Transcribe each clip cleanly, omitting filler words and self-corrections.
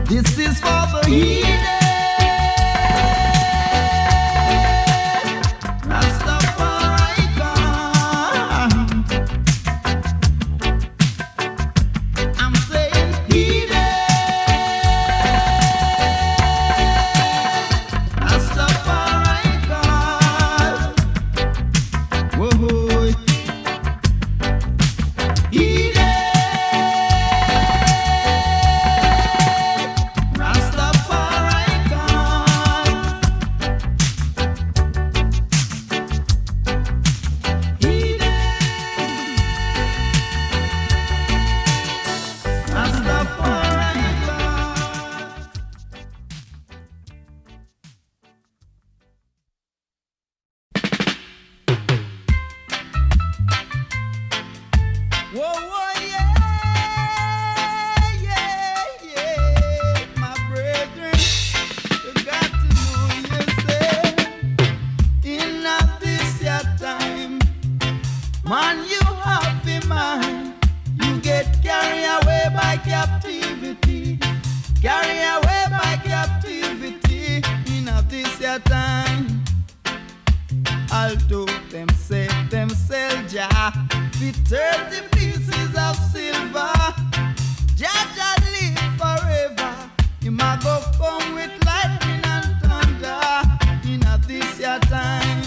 This is for the heathen. 30 pieces of silver. Jaja live forever. You might go come with lightning and thunder in a this your time.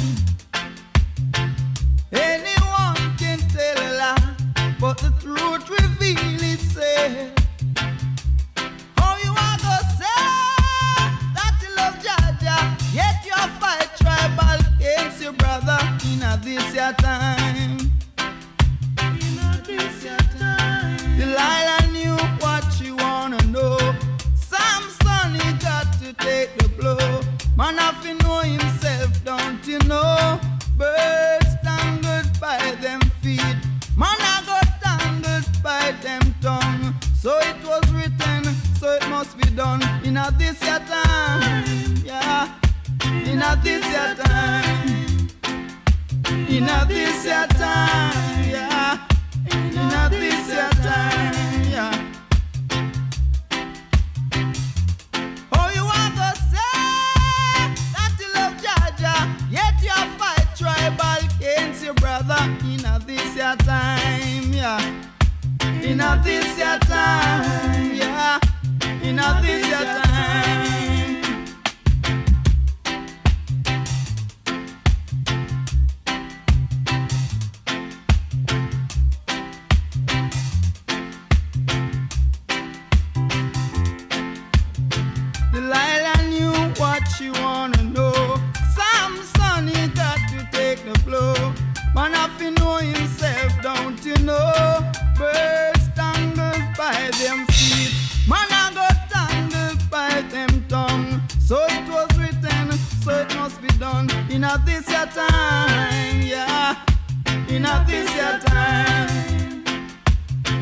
Anyone can tell a lie, but the truth reveal itself. How you are gonna say that you love Jaja, yet you fight tribal against your brother in a this your time. In a this your time. Delilah knew what she wanna know. Samson, he got to take the blow. Man have to know himself, don't you know? Birds tangled by them feet, man I got tangled by them tongue. So it was written, so it must be done. In a this your time, yeah. In a this your time. In a this your time, yeah. In a this your time, yeah. Oh, you want to say that you love Jaja, yet you fight tribal against your brother. In a this your time, yeah. In a this your time, yeah. In a this your time. Delilah knew what she wanna know. Samson, he got to take the blow. Man have to know himself, don't you know? Birds tangled by them feet, man I got tangled by them tongue. So it was written, so it must be done. In a this your time, yeah. In a this your time.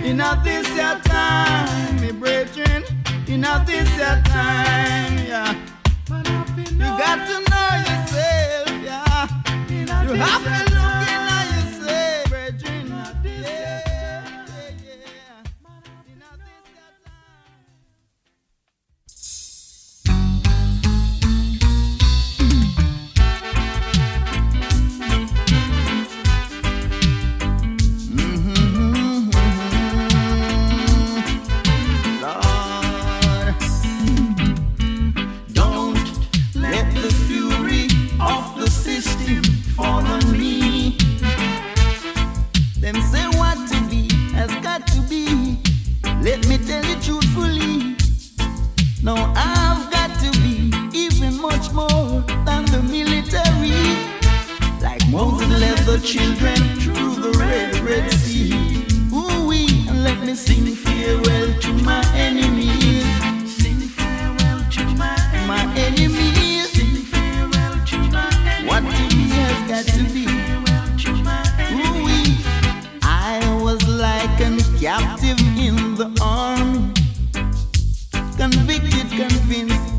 In a this your time, me brethren. In a this your time, yeah. You got to know yourself, yeah. You have to look in yourself, brethren. Yeah, yeah. In a this your Lord, don't let the fury of the system fall on me. Them say what to be has got to be. Let me tell you truthfully. No, I've got to be even much more than the military. Like Moses led the children through the Red Sea. Ooh-wee, and let me sing farewell to my enemies. Sing farewell to my enemies. Sing farewell to my enemies. What to be has got to be. Ooh-wee, I was like a captive in the army, convicted, convinced,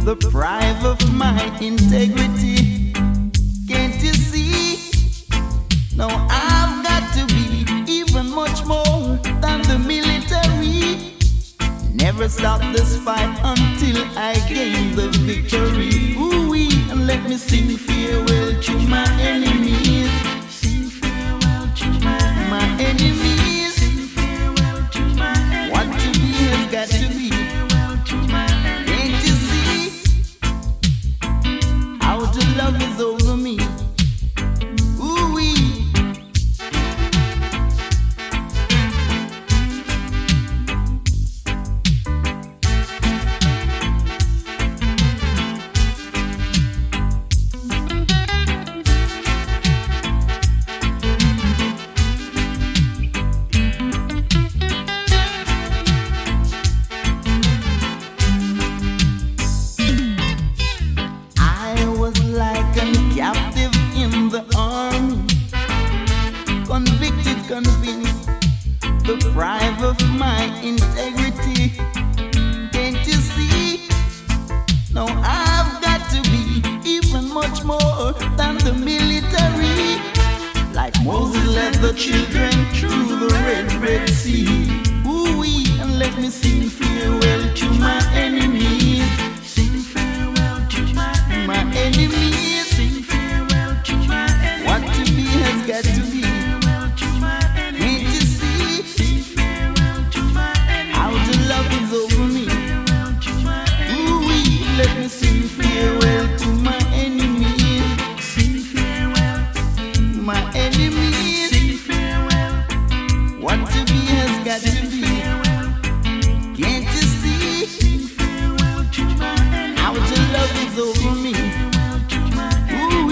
deprived of my integrity. Can't you see? Now I've got to be even much more than the military. Never stop this fight until I gain the victory. Ooh-wee, and let me sing farewell to my enemies. Sing farewell to my enemies. Sing farewell to my enemies. What to be has got to be. Can't you see how the love is over me? Ooh-wee. Deprived of my integrity. Can't you see? Now I've got to be even much more than the military. Like Moses led the children through the Red Sea. Ooh-wee, and let me sing farewell to my enemies. Sing farewell to my enemies. Sing farewell to my enemies. What to be has got to be. sing farewell to my enemies. Sing farewell, my enemies. Sing farewell. What to be has got to be. Can't you see? Sing farewell to my enemies. How your love is over me. Ooh,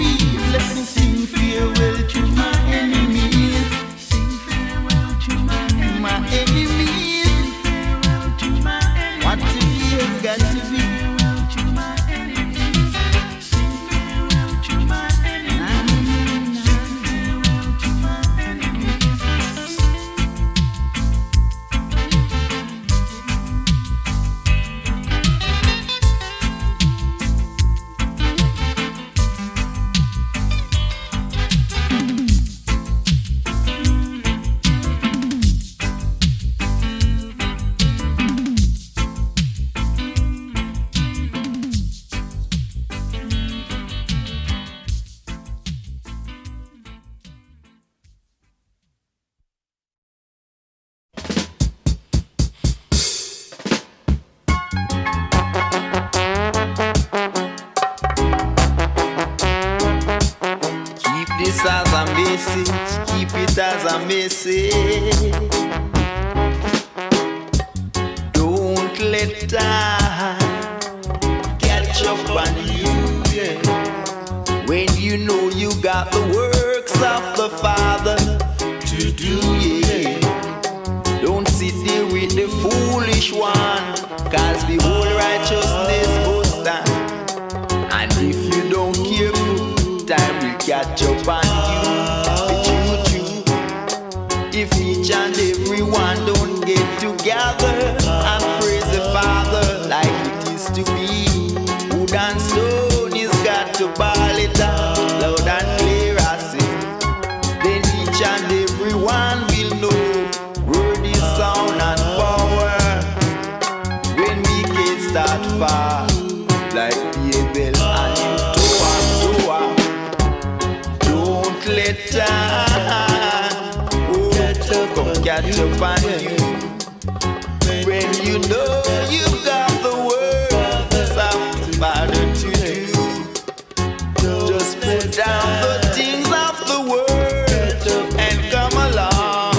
let me sing farewell to my enemies. Sing farewell to my enemies. What to be has got to be. As a message, keep it as a message. Don't let time catch up on you, yeah. When you know you got the works of the Father to do, yeah. Don't sit there with the foolish one, cause the whole righteousness will stand. And if you don't careful, time will catch up on you. True. If each and every one don't get together and praise the Father like it is to be, wood and stone is got to ball it out loud and clear as it. Then each and every one will know word is sound and power. When we can start far like Abel and Noah. Let time catch up on you. When you know you've got the words of the Father to do, just put down the things of the world and come along.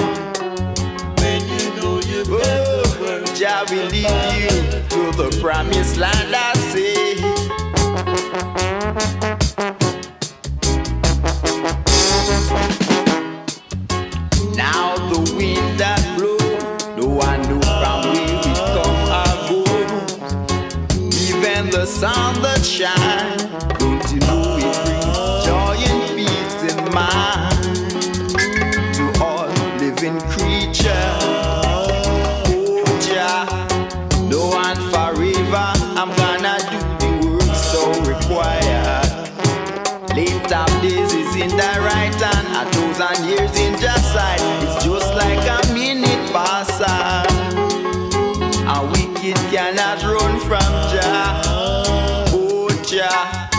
When you know you've got the words, Jah will lead you to the promised land, I say. Now the wind that blows, no one knows from where it come or go. Even the sun that shines, don't you know it brings joy and peace in mind to all living creatures. Oh Jah, no one forever, I'm gonna do the work so required. Late of days is in the right hand, 1,000 years in just side. It's just like a minute passer. A wicked cannot run from Jah. Oh Jah,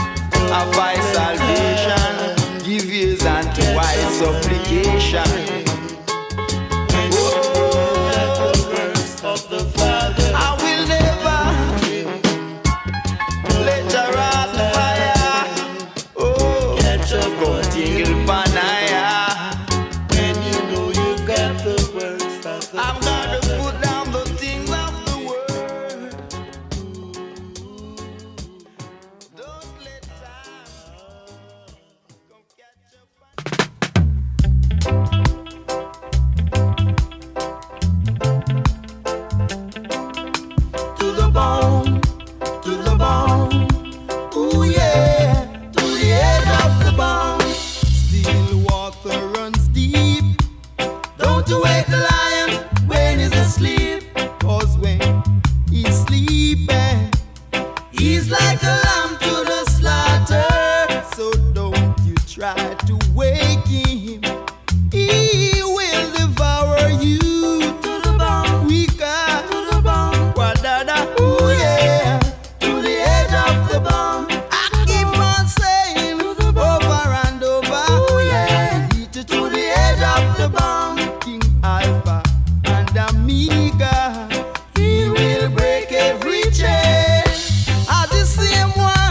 a wise salvation, give ears unto wise supplication. Oh, the verse of the Father, I will never let your wrath fire. Oh, go tingle panaya. When you know you got the words of the I'm gonna put down the things of the world. Don't let time come catch up on. To the bone, to the bone. Ooh yeah, to the edge of the bone. Still water runs deep. Don't you wake the lion when he's asleep. 'Cause when he's sleeping, he's like a lamb to the slaughter. So don't you try to wake him. He will devour you. To the bone, weaker. To the bone, wadada. Ooh yeah, to the edge of the bone. I keep on saying over and over. Ooh yeah, to the edge of the bone. King Alpha and Omega, he will break every chain. At the same one.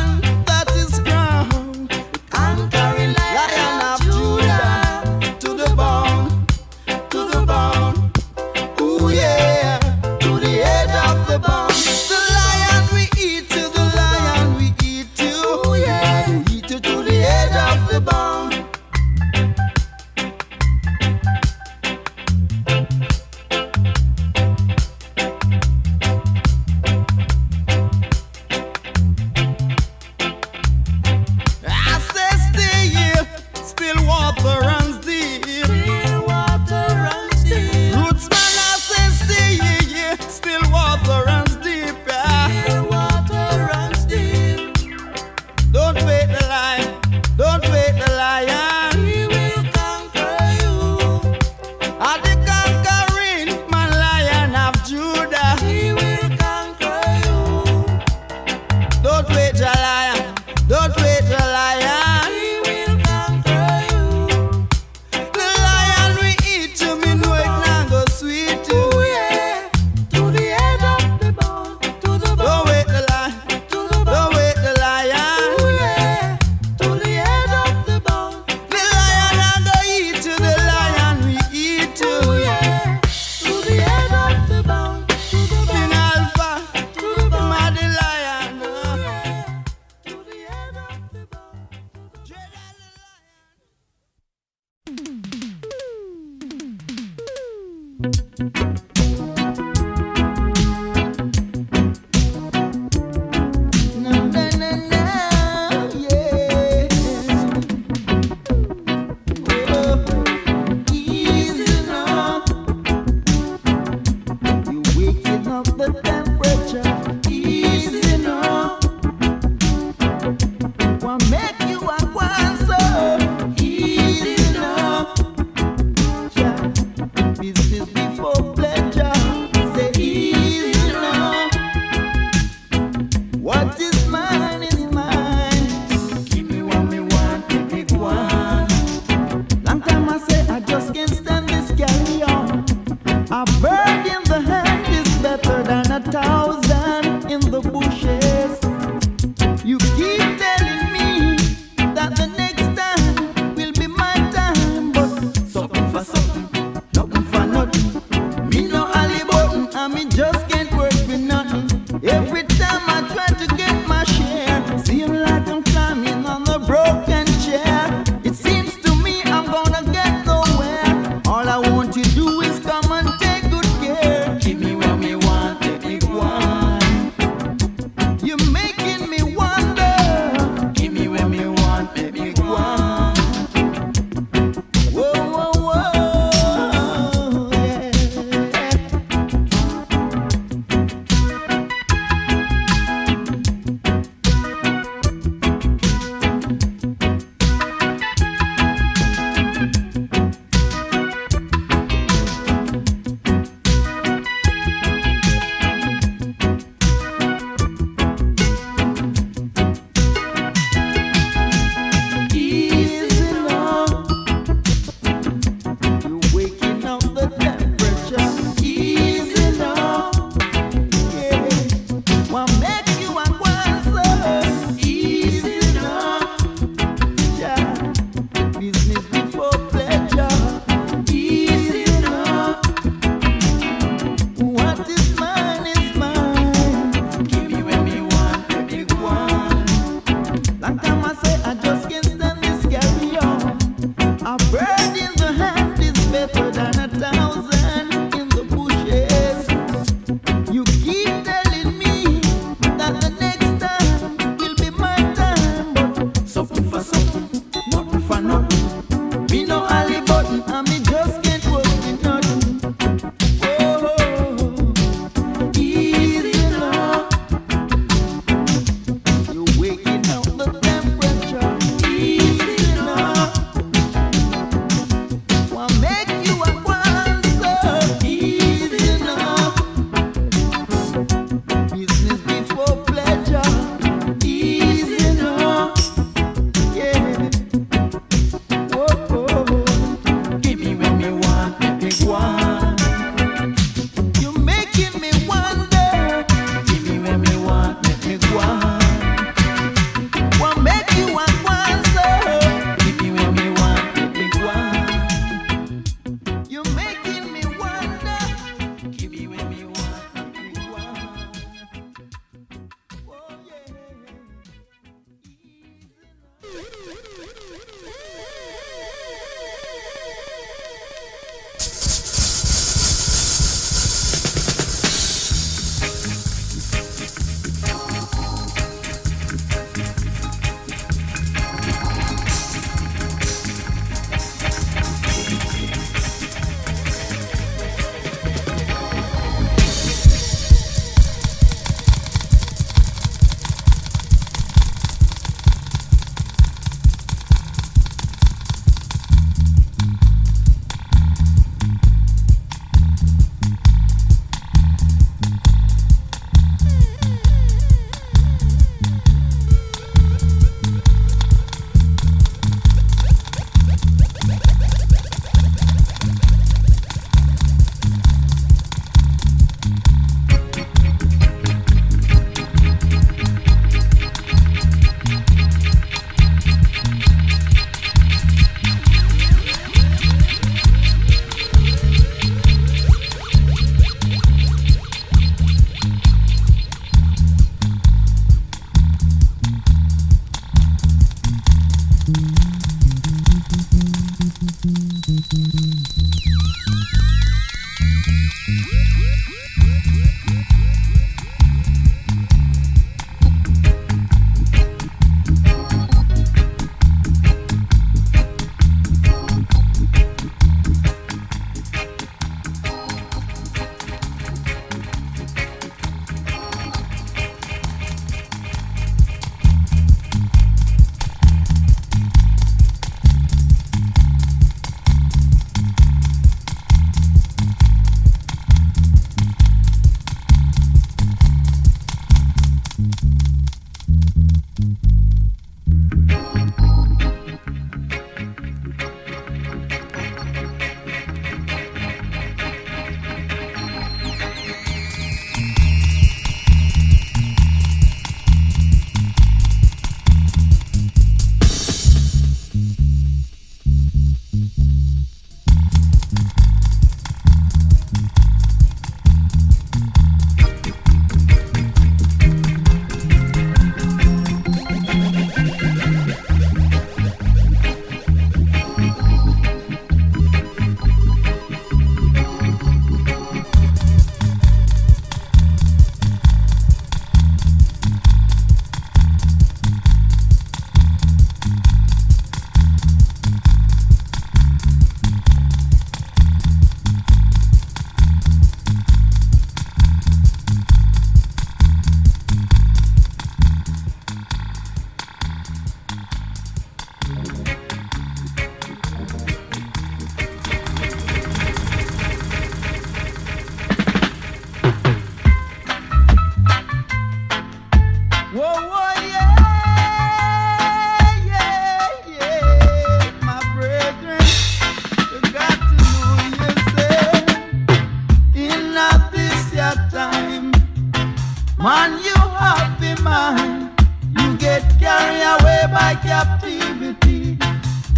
carry away by captivity,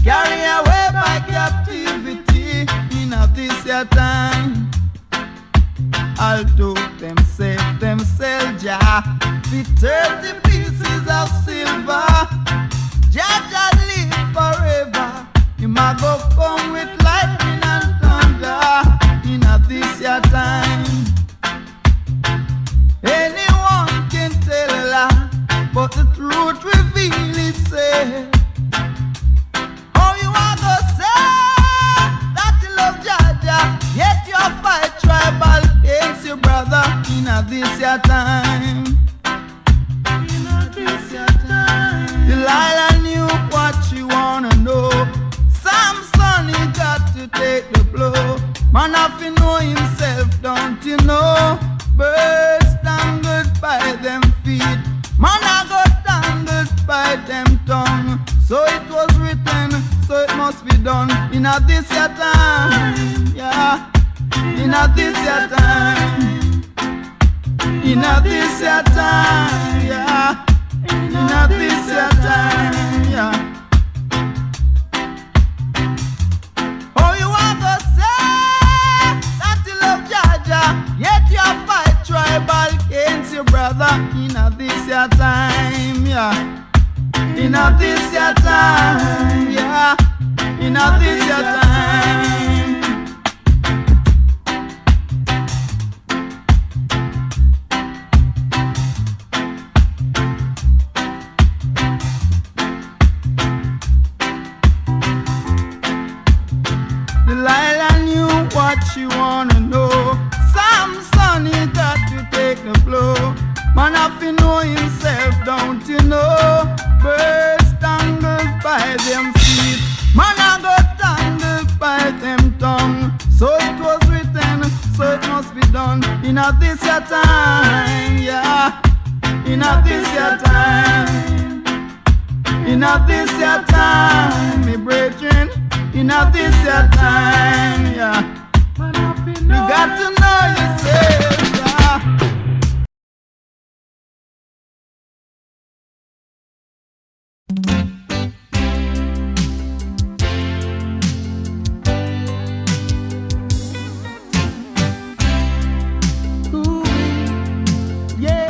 carry away by captivity. In a this your time, although them sell Jah with 30 pieces of silver, Jah Jah live forever. You might go come with lightning and thunder. In a this your time, anyone can tell a lie, but the truth reveal itself. Oh, you are gonna say that you love Jah Jah, yet you fight tribal against your brother. In a this your time, in a this your time, Delilah knew what she wanna know. Samson, he got to take the blow. Man have to know himself, don't you know? Birds tangled by them feet, man I got tangled by them tongue. So it was written, so it must be done. In a this your time, yeah. In a this your time, in a this your time, yeah. In a this your time, yeah. Oh, you want to say that you love Jah Jah, yet you fight tribal against your brother. In a this your time, yeah. In a this your time, yeah. In a this your time. Delilah knew what she wanna know. Samson, he got to take the blow. Man have to know himself, don't you know? Birds tangled by them feet, man I got tangled by them tongue. So it was written, so it must be done. In a this your time, yeah. In a this your time, in a this your time, me brethren. In a this your time, yeah. You got to know yourself, yeah. Ooh, yeah.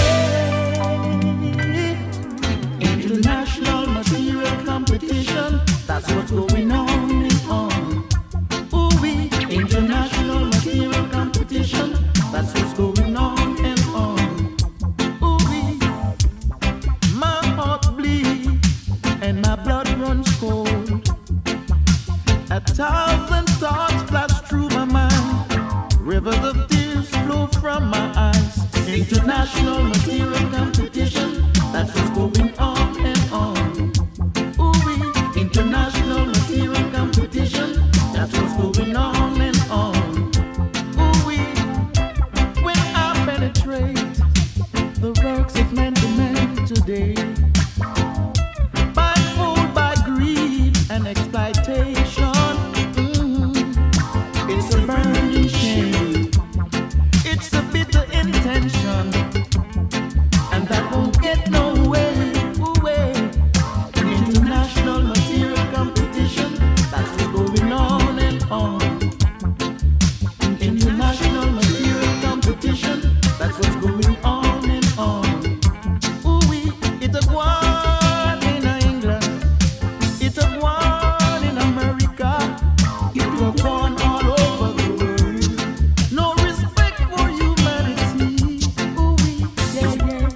International material competition, that's what's going on. International material competition, that's what's going on and on. Ooh-wee, my heart bleeds and my blood runs cold. 1,000 thoughts flash through my mind, rivers of tears flow from my eyes. International material competition, that's what's going on and on. Ooh-wee, international material competition, that's what's going on. The works of man to man today, by food, by greed and exploitation. It's a burning shame, it's a bitter intention, and that won't get no way. International material competition, that's what's going on and on. International material competition, that's what's going on. It's a one in England, it's a one in America, it's a one all over the world. No respect for humanity. Ooh, yeah, yeah.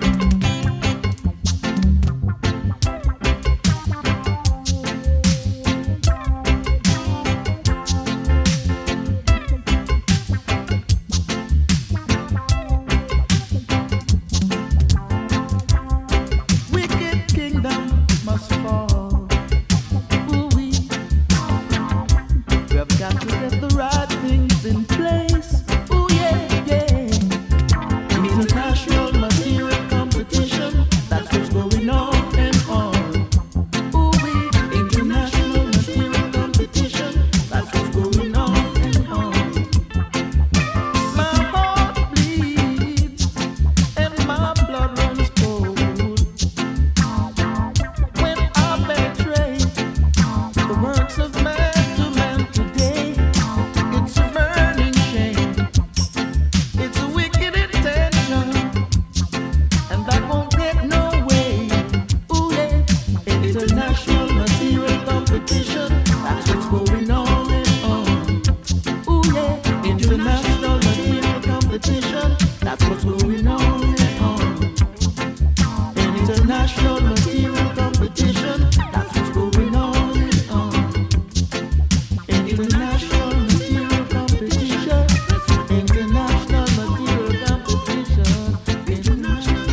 International material competition, that's what's going on and on. Ooh yeah, international material competition, that's what's going on and on. International material competition, that's what's going on and on. International material competition, international material competition, international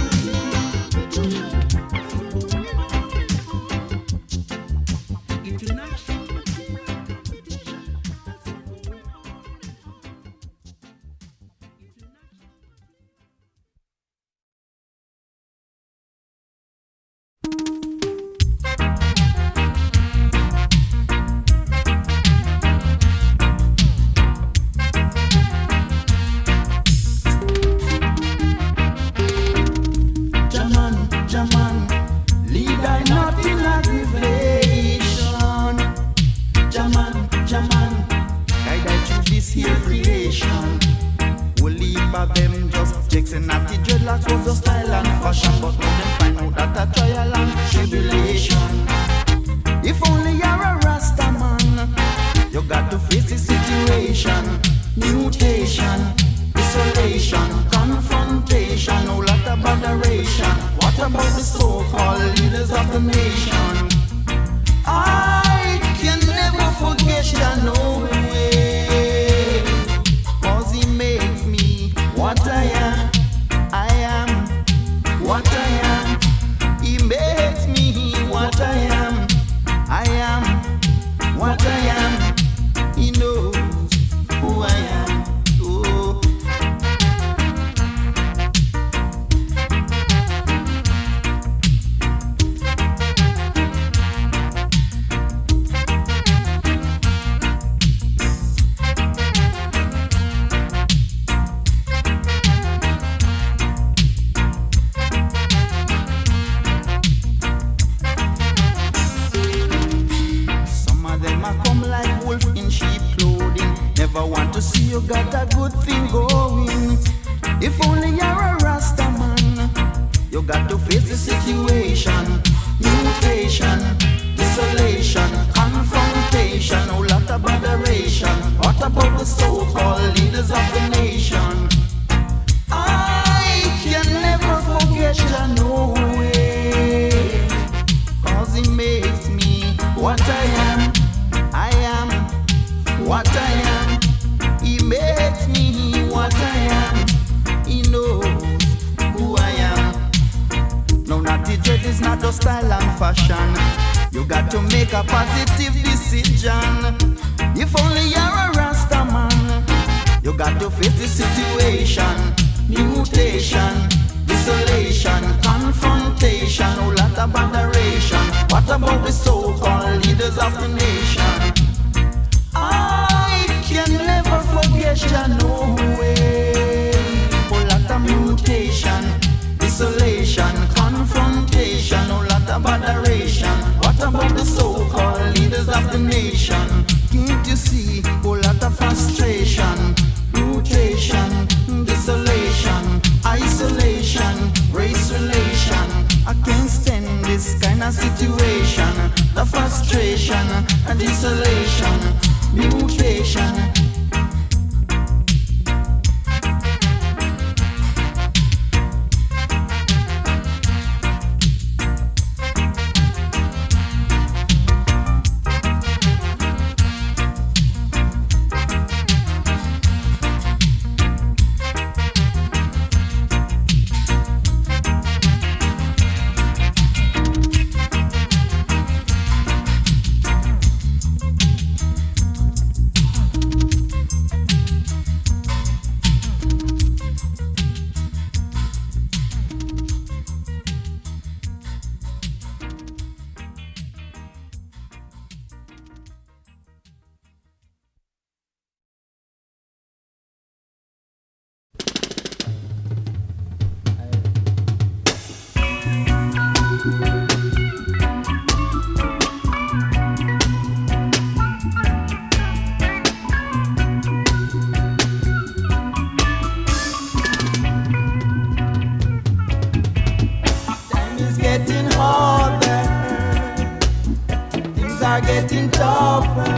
are getting tougher.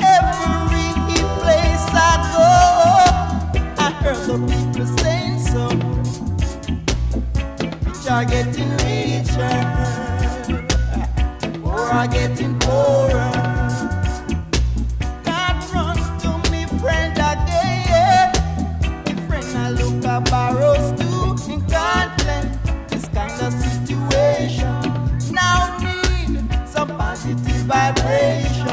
Every place I go, I heard the people saying so. Rich are getting richer, poor are getting poorer. God run to me friend again. My friend I look at barrows too in Scotland. This kind of situation now need some positive vibration.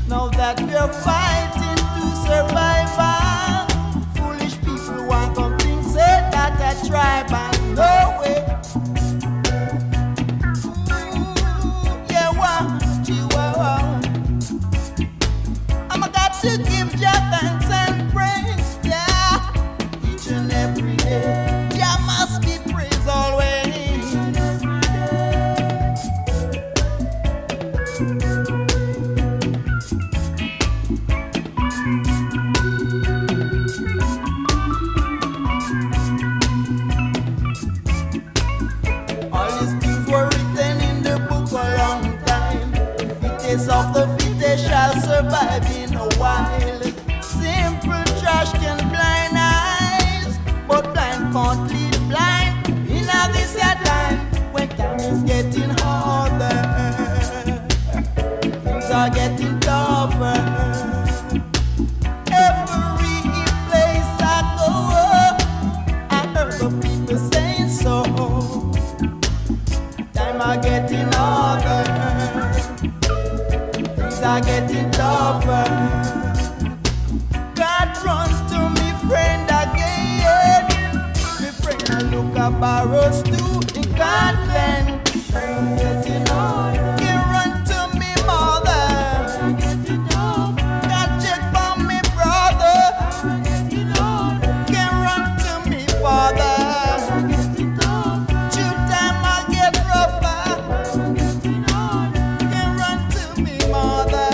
Now that we're fighting to survive, foolish people want come think say that a tribe and no way. Yeah, I'm got to give Jah thanks and praise, yeah, each and every day. Jah must be praised always. Of the fittest shall survive in a while. Simple trash can blind eyes, but blind can't lead blind. In a this time when time is getting harder, things are getting tougher. Every place I go, I heard the people saying so. Time are getting harder, are getting tougher. God run to me friend again. Me friend I look at barrows too in Scotland. Getting harder. He run to me mother. Getting tougher. God check for me brother. Getting harder. Can run to me father. Getting tougher. Two time I get rougher. Getting harder. Can run to me mother.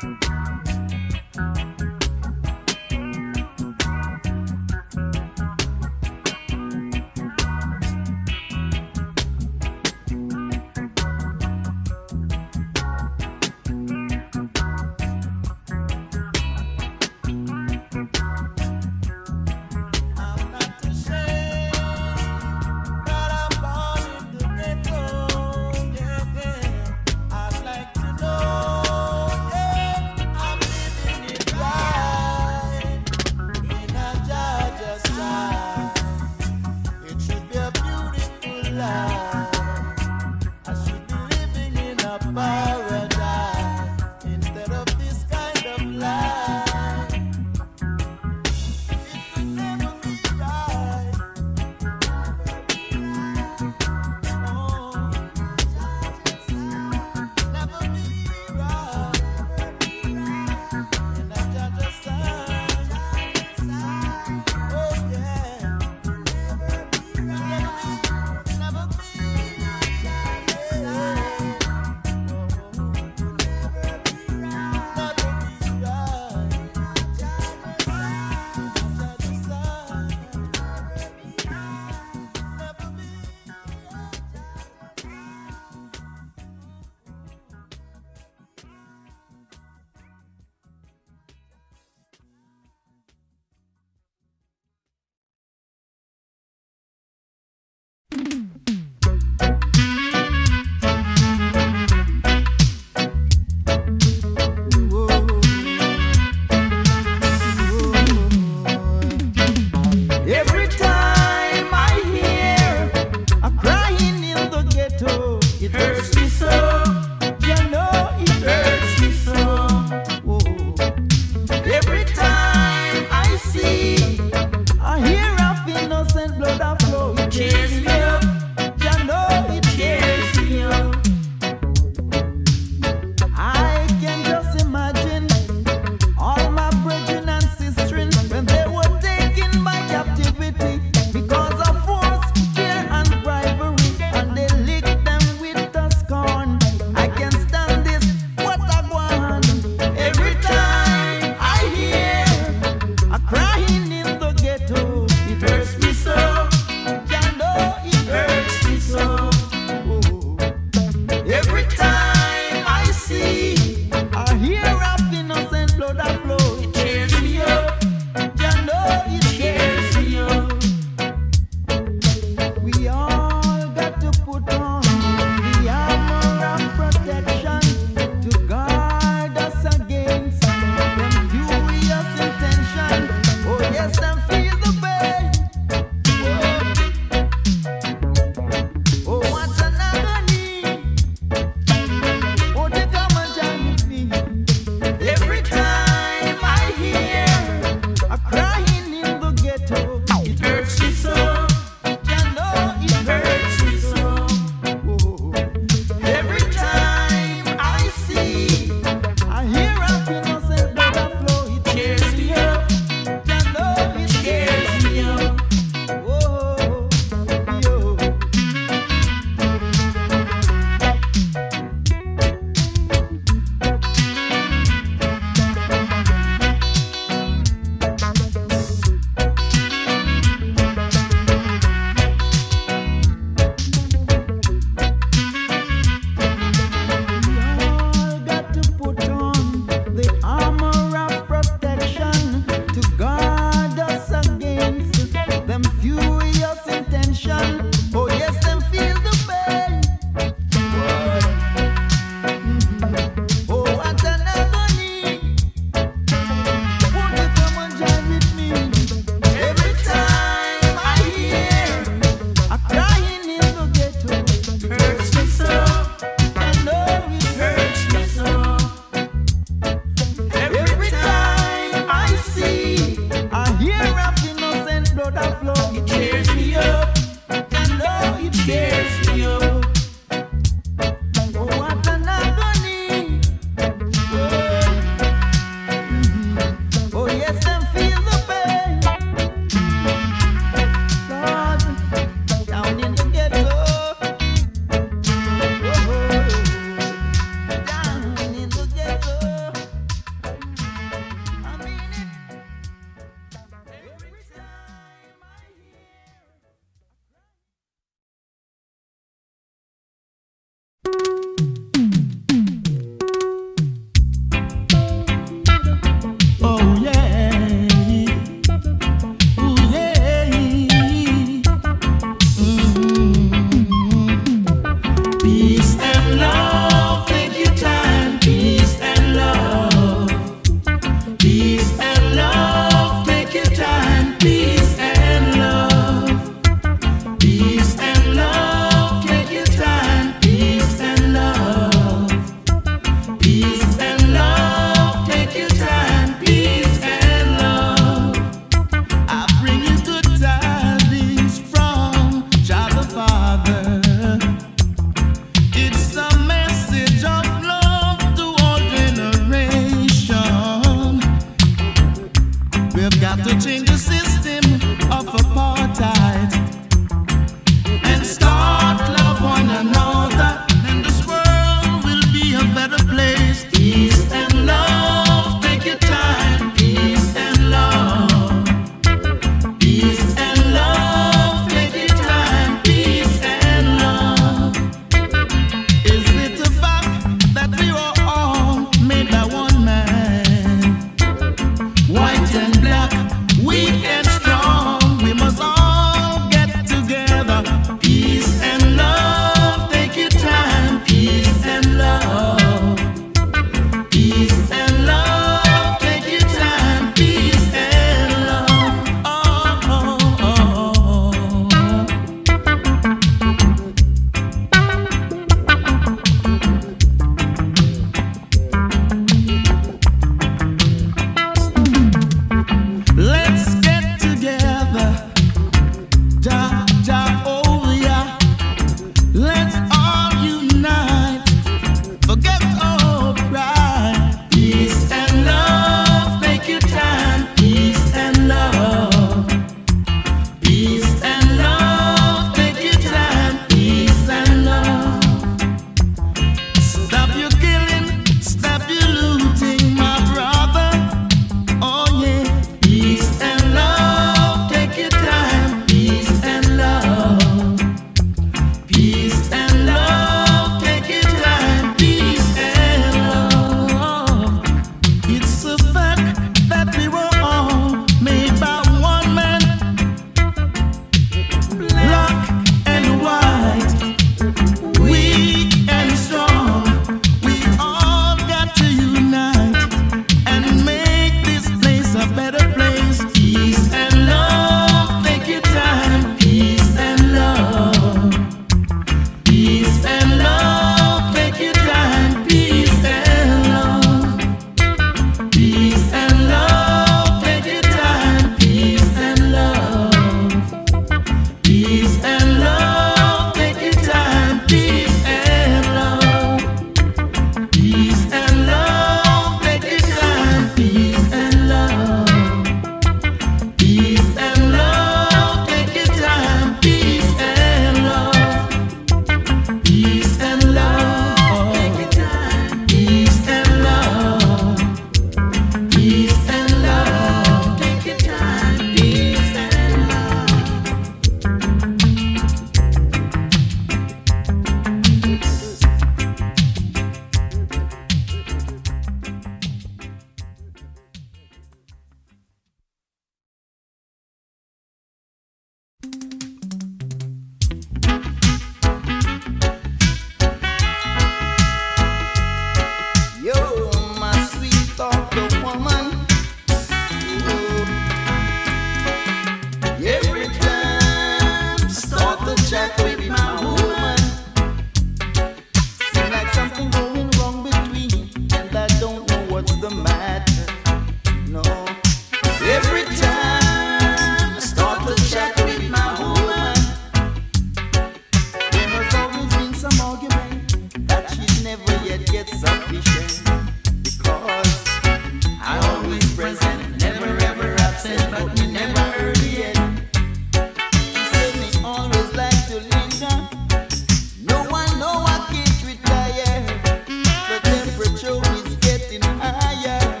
getting higher.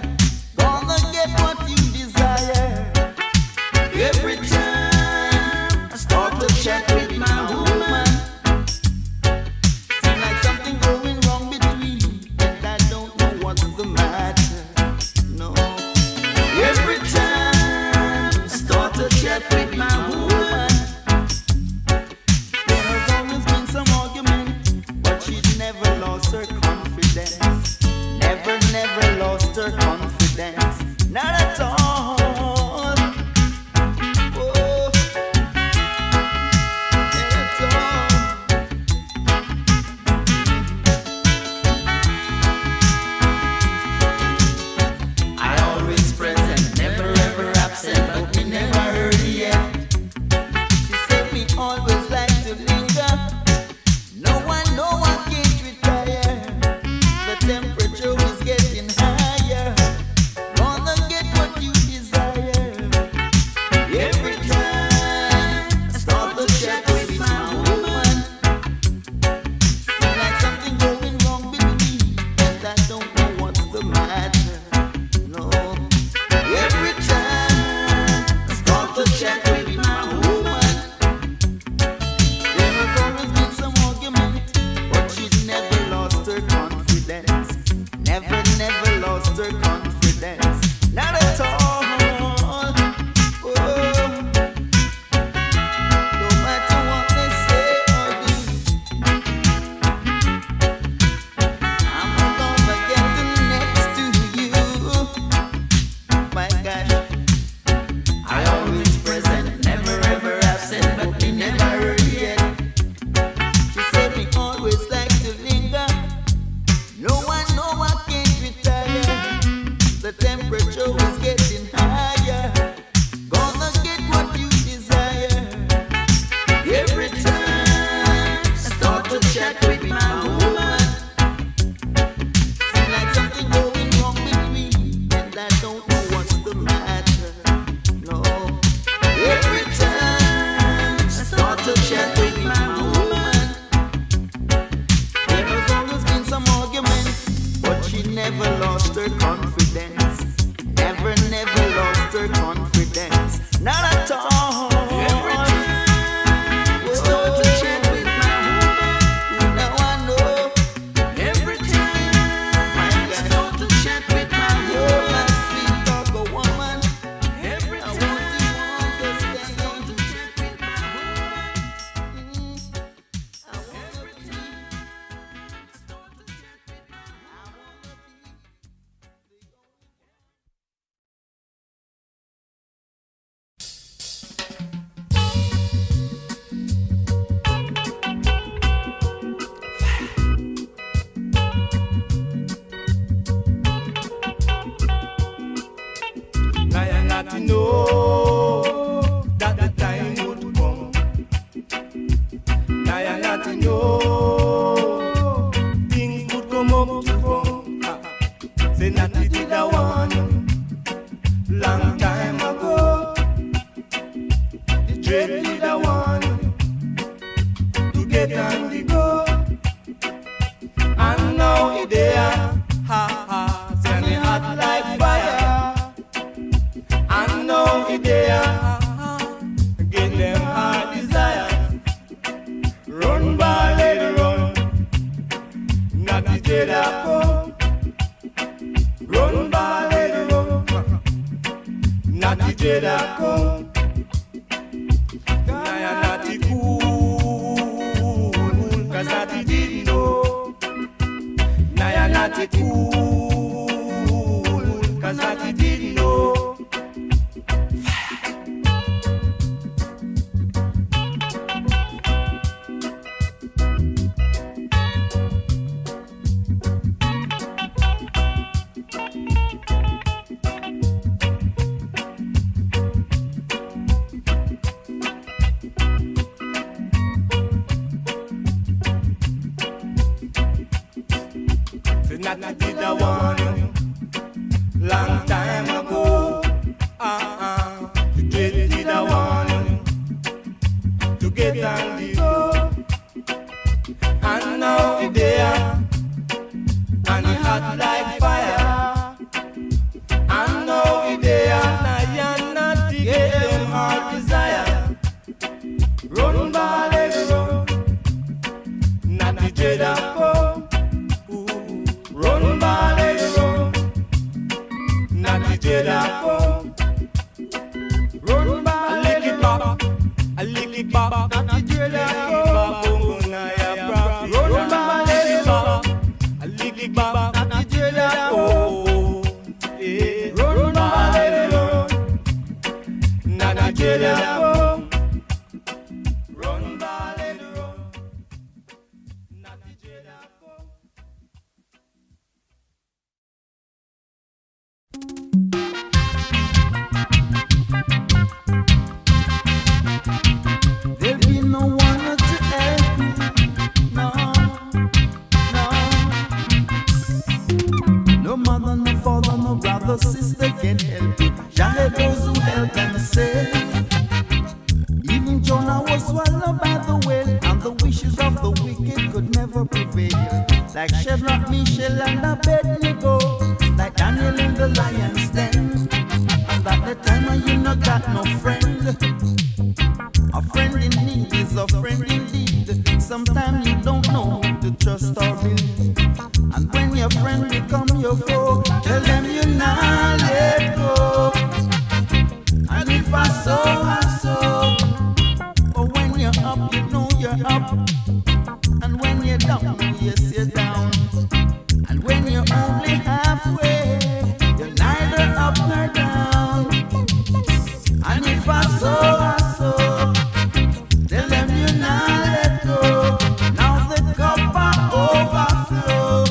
Gonna get what you desire. Every time I start to chat with my woman, seems like something going wrong between, and I don't know what's the matter. No. Every time I start to chat with my woman, there has always been some argument, but she's never lost her confidence. Never lost her confidence. Not at all. Oh, not at all. I always present, never ever absent, but me never heard yet. She said me always like to linger. No one can't retire. The temperature is getting higher. Gonna get what you desire. Every time I start to chat with my woman, seems like something going wrong with me, and I don't know what's the matter. No. Every time I start to chat with my woman, there has always been some argument, but she's never lost her confidence. Never lost her confidence. Not at all. Oh, no matter what they say or do, I'm gonna get next to you. My gosh, I always present, never ever absent, but me never heard yet. She said me always like to linger. No one can't retire. The temperature is getting higher. Gonna get what you desire. Every time I start to chat with my woman, seems like something going wrong with me, and I don't know what's the matter. No. Every time I start to chat with my woman, there has always been some argument, but she never lost her confidence. Never lost her confidence. Not at all. Every time I start to chat with my woman, now I know. Every time I start to chat with my woman, sweet talker woman. Every time I start to chat with my woman, I wanna be. Start to chat with my woman. I not to know that the time would come. I not to know things would come up to come. Say not it did a one long time ago. The dread did a one to get on the go. And now it there, ha ha, say me hot like fire. And now it there, get them heart desire. Run, ballet, run, not the dread a come. Run, ballet, run, not the dread a come. I am not the cool, cause I didn't know. I am not the cool, cause I didn't know. Nigeria come. Run back, I lick it back, I lick it back. Nigeria come. Run back, I lick it back, I lick it back. Nigeria come. Run back, Nigeria come. Run back, Nigeria come. There'll be no one to help me, no, no. No mother, no father, no brother, sister can help you. Jah help those who help themselves. Even Jonah was swallowed by the whale, and the wishes of the wicked could never prevail. Like Shadrach, Meshach, and Abednego, like Daniel in the lion's den. And at the time when you not got no friend, a friend in need is a friend indeed. Sometimes you don't know who to trust or believe. And when your friend become your foe, tell them you not let go. And if I so. But when you're up, you know you're up. And when you're down, yes, you're down. And when you're only halfway, you're neither up nor down. And if I so, tell them you not let go. Now the cup overflow.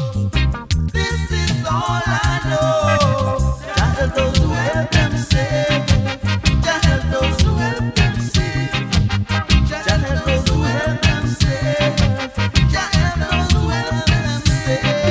This is all I know. Jah help those who help themselves. Jah help those who help themselves. Jah help those who help themselves. Jah help those who help themselves.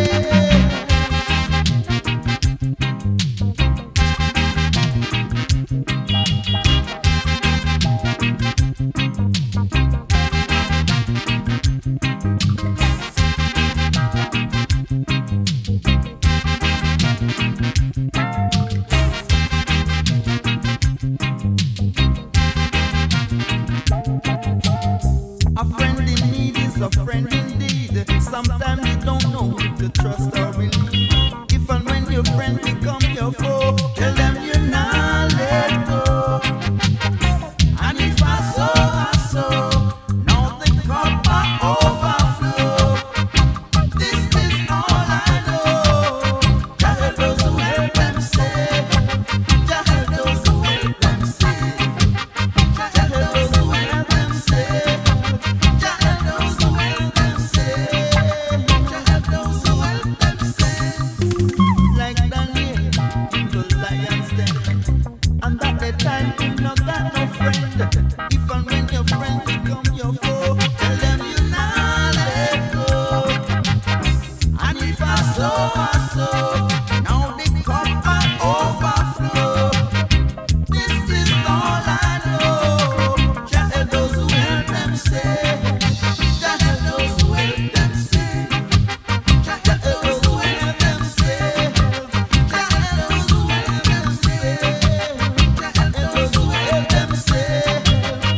A friend in need is a friend indeed. Sometimes you don't know who to trust or believe. If and when your friend become your foe, tell them you not let go. And if I so, now the cup overflow. This is all I know. Jah help those who help themselves. Jah help those who help themselves. Jah help those who help themselves. Jah help those who help themselves. Jah help those who help themselves. Like Daniel in the lion's den. And at the time you not got no friend. If and when your friend become your foe, tell them you not let go. And if I so, now the cup overflow. This is all I know. Jah help those who help themselves. Jah help those who help themselves. Jah help those who help themselves. Jah help those who help themselves. Jah help those who help themselves.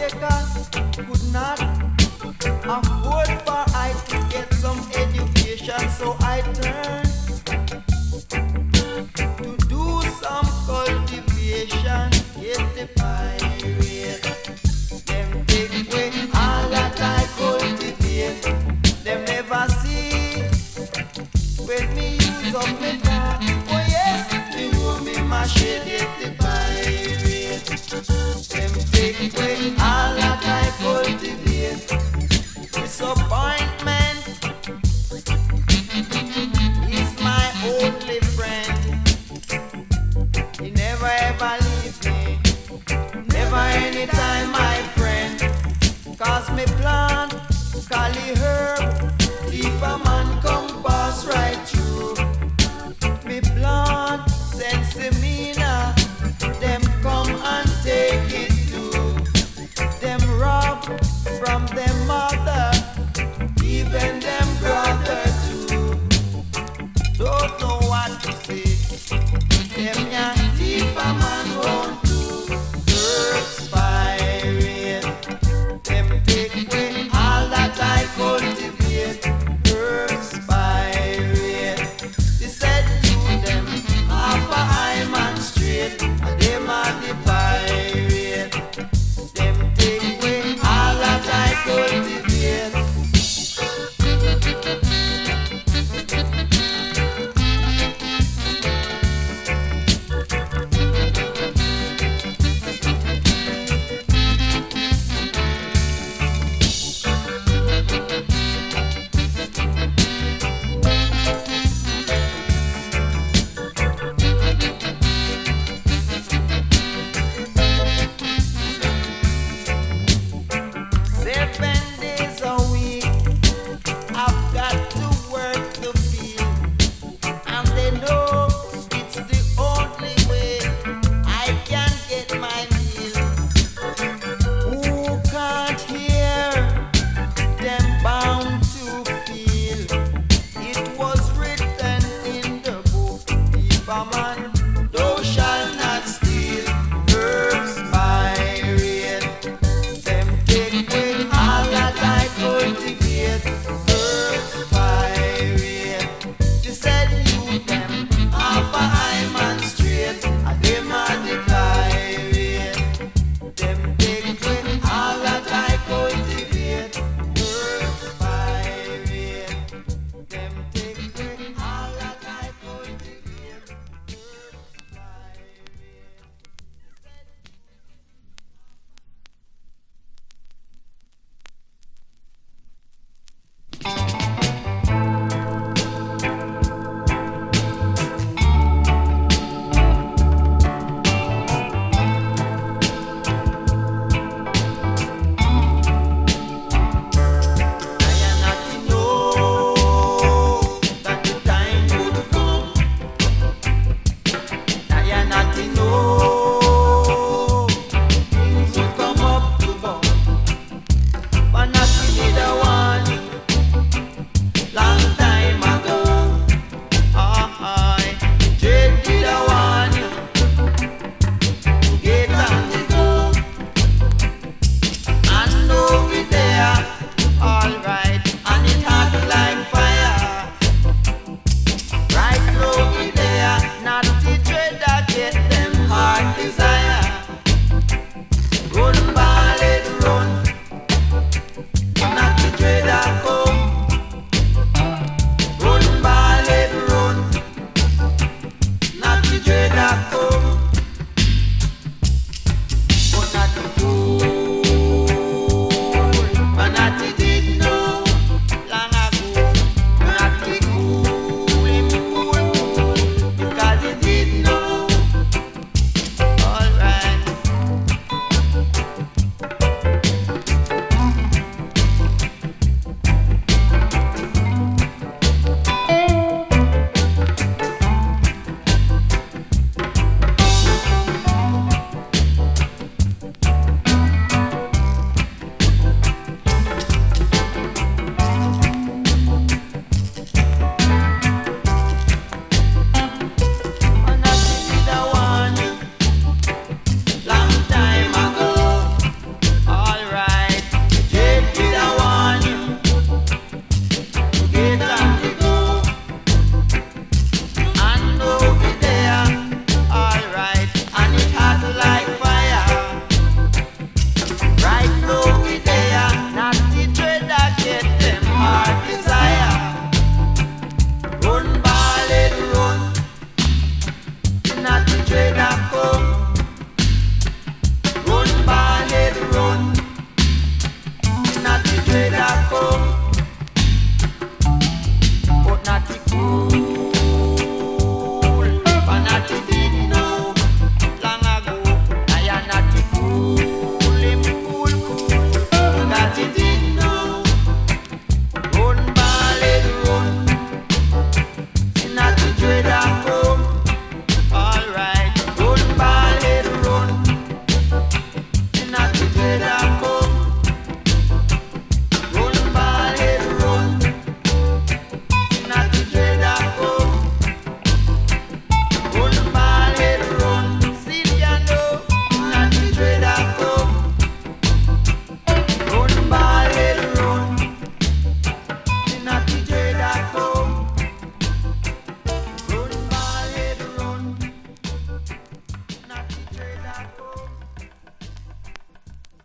Jamaica could not afford for I to get some education, so I turned to do some cultivation. Get the pirate, them take away all that I cultivate. Them never see when me use up me car. Oh yes, me will me machete. Get the pirate, them take away all that I cultivate. Disappointment is my only friend. He never ever leave me, never anytime my friend. Cause me plant cali herb, thief a man come pass right through. Me plant sensimina, them come and take it too. Them rob from them mother, even them brother too. Don't know what to say. Them young thief a man want to perspire. Them take away all that I cultivate. Perspire.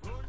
Run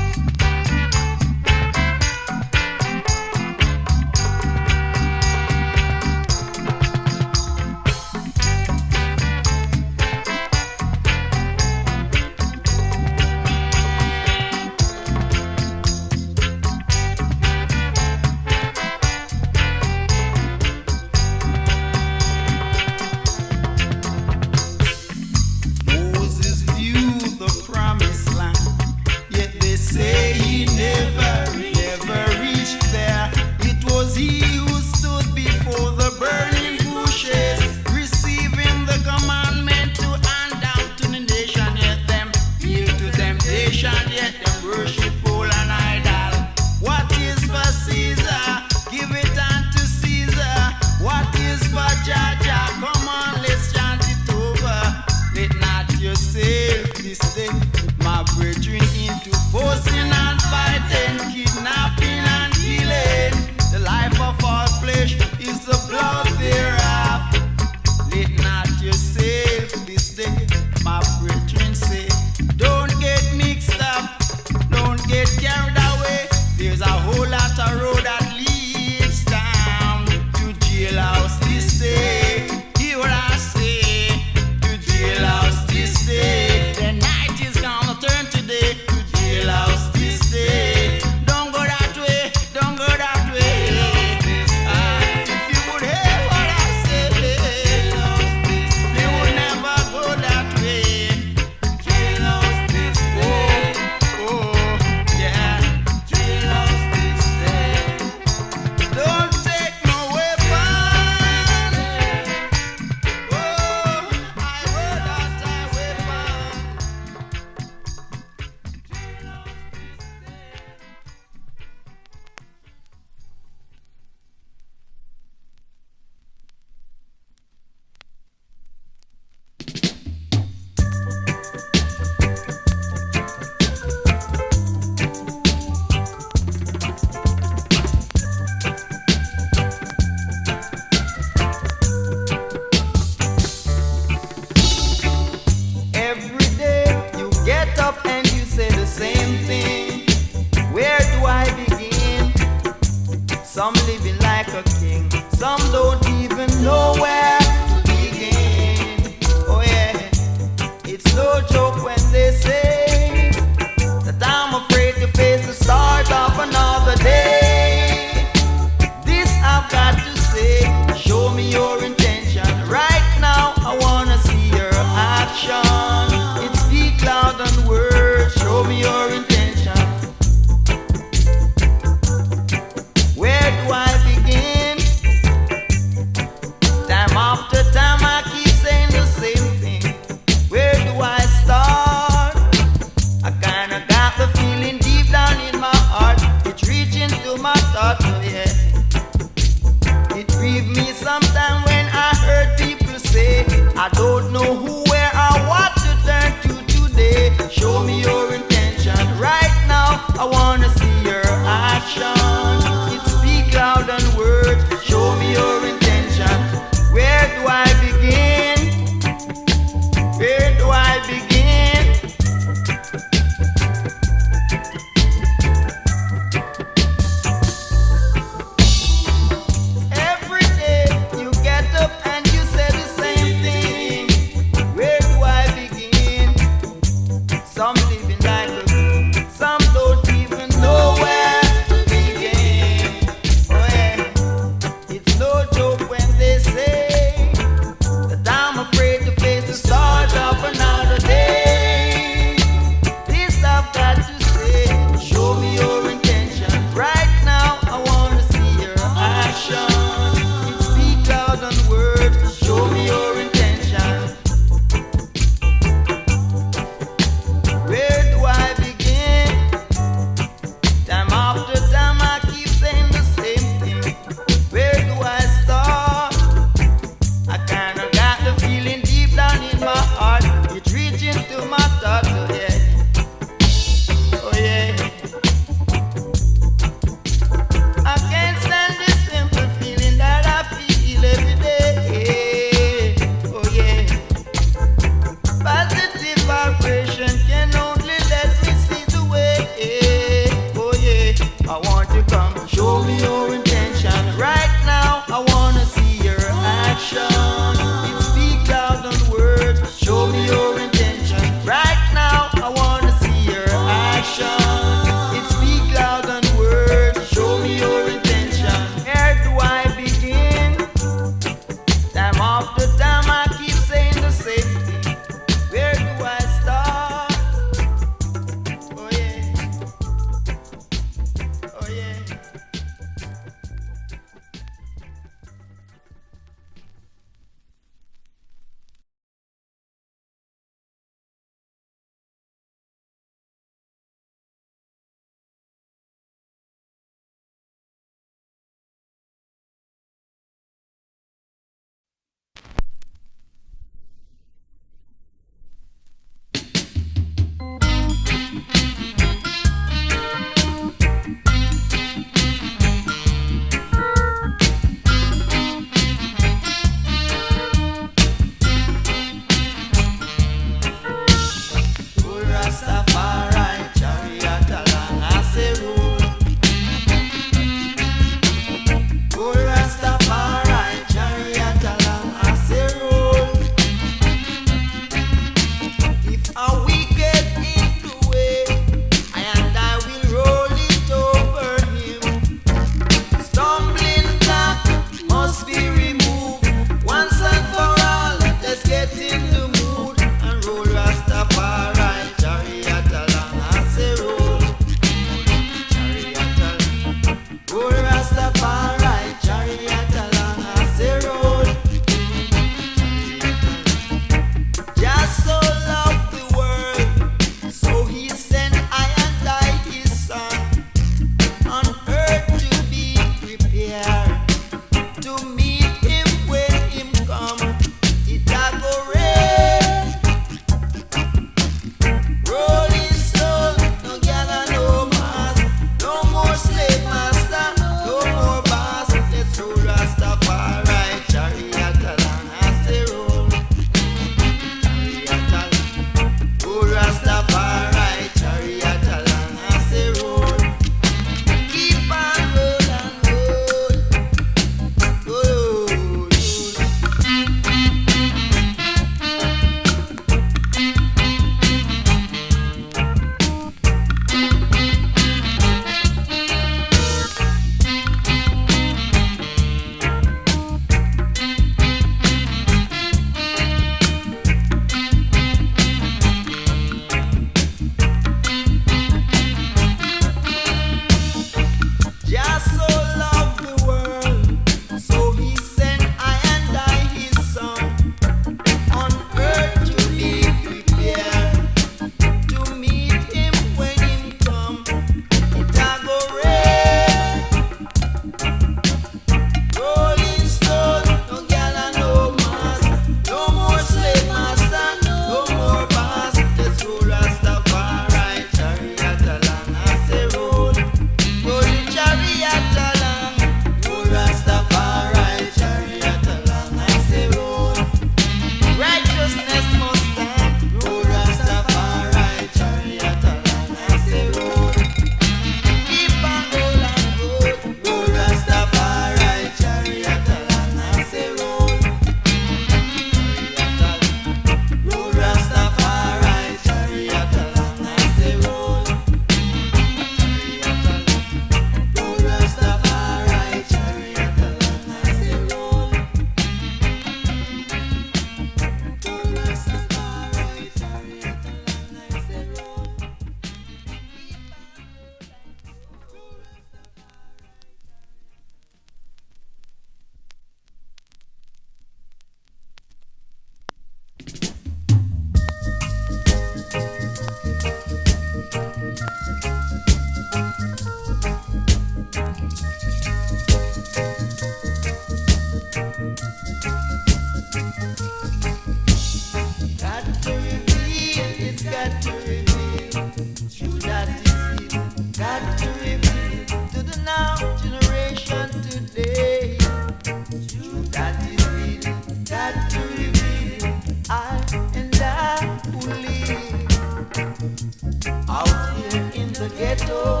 ghetto,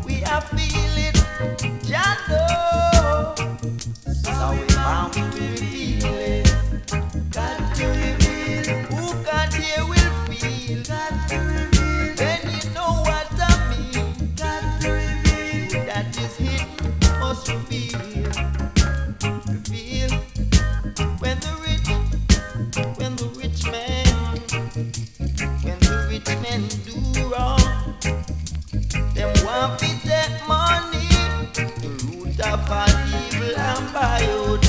we are feeling Jando. So we bound to reveal it. Got to reveal. Who can't hear will feel. Got to reveal. Then you know what I mean. Got to reveal. That is hidden must reveal. Reveal. When the rich men do wrong, them want to take money, the root of all evil and biot.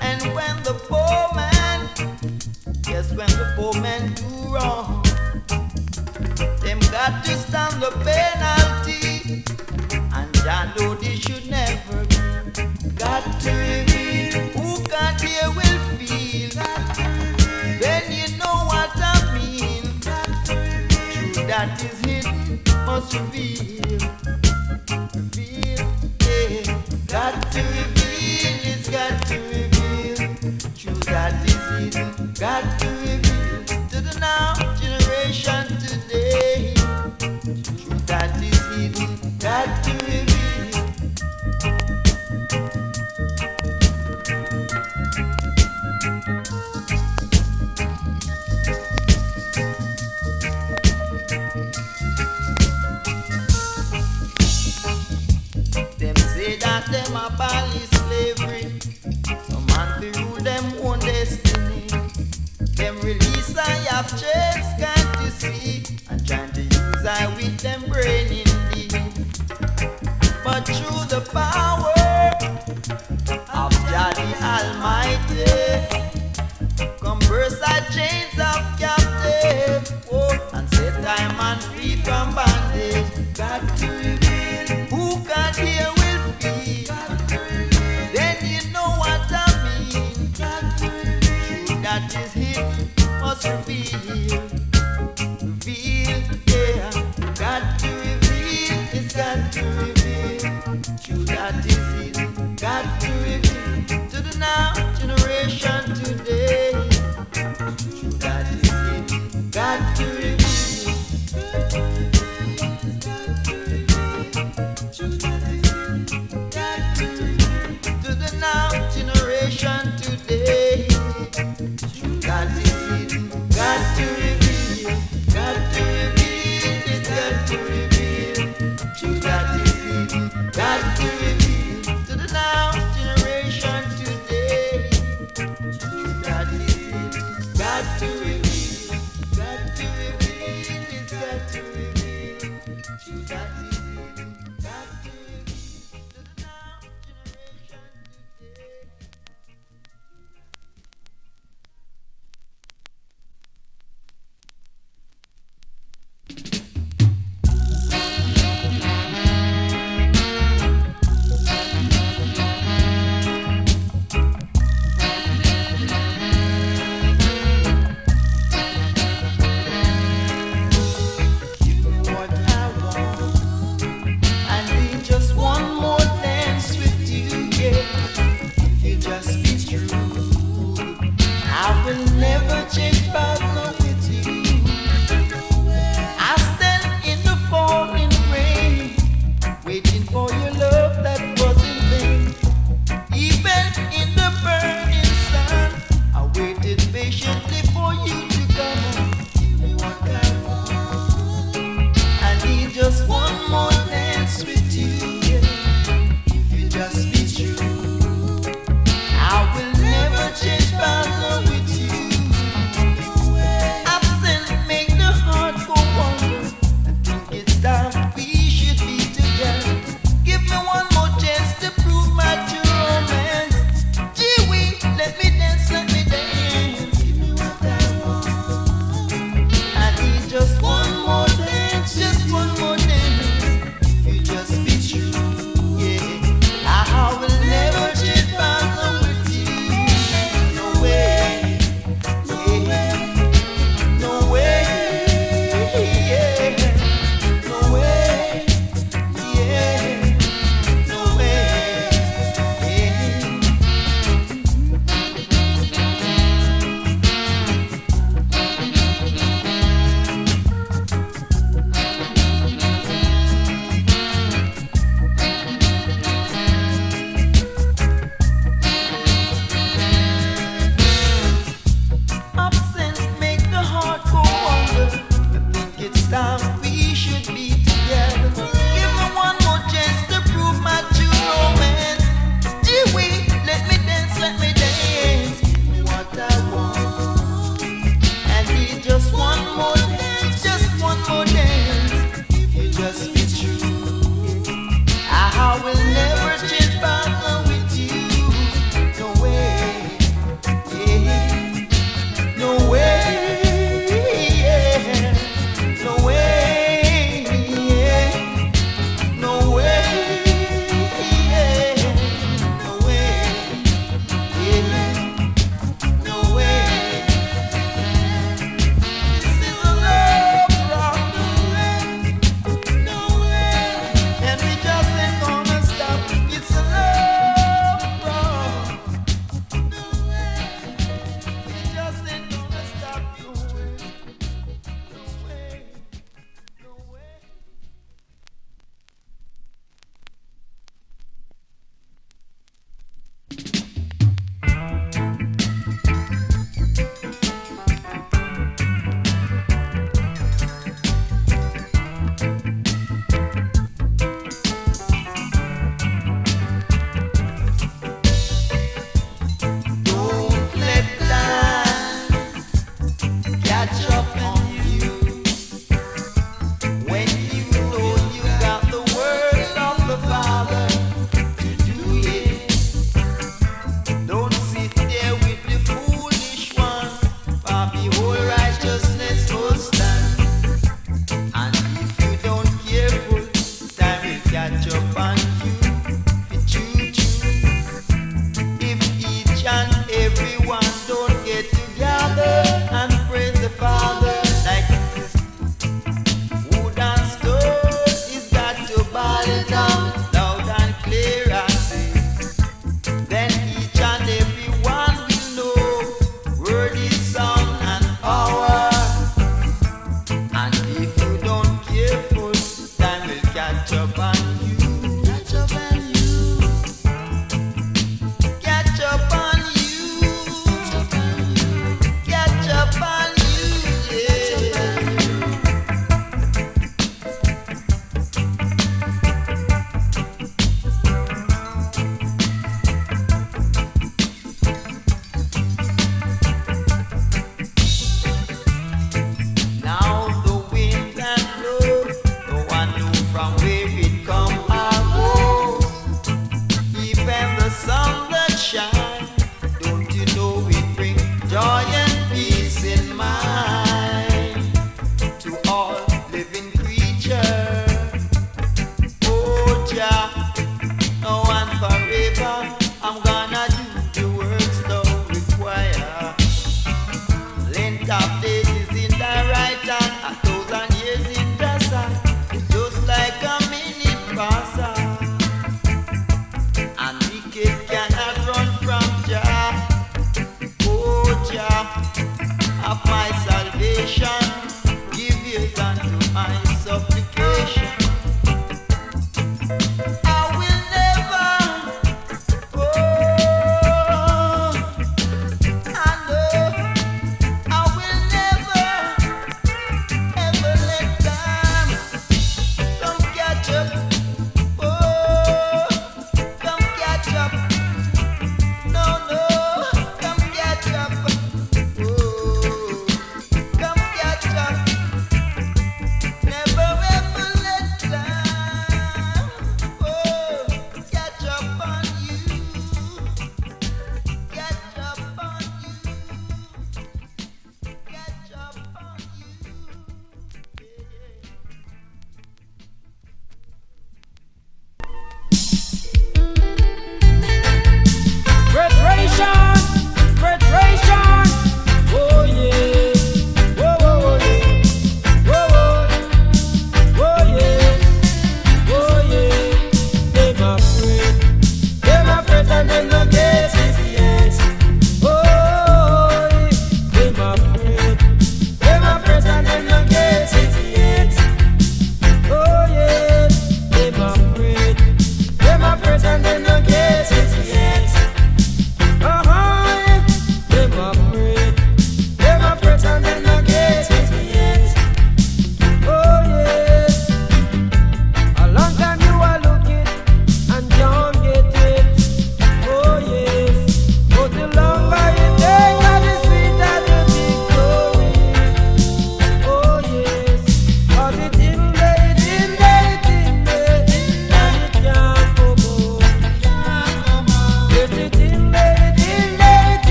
And when the poor man, yes, when the poor man do wrong, them got to stand the penalty, and Jah know they should never be. Got to reveal, who can't hear will feel. Then you know what I mean. True that is hidden must reveal. Reveal, yeah. Got to reveal, it's got to reveal. True that is hidden, got to reveal. To the now generation today. True that is hidden, got to reveal. Them abolish slavery. No man fi rule them own destiny. Them release I have chains, can't you see? And trying to use I with them brain indeed. But through the power of Jah the Almighty, come burst our chains of captive. Oh, and set thy man free from bondage. Got to reveal who can't hear. Then you know what I mean. That is hidden must reveal. Reveal, yeah. Got to reveal, it's got to reveal. True that is hidden, got to reveal. To the now generation today. True that is hidden, got to reveal. Now generation today, God is hidden, got to reveal, it's got to reveal. God is hidden, got to reveal. To the now generation today, God is hidden, got to reveal, it's got to reveal. God is hidden, got to reveal. To the now generation. Give me what I want.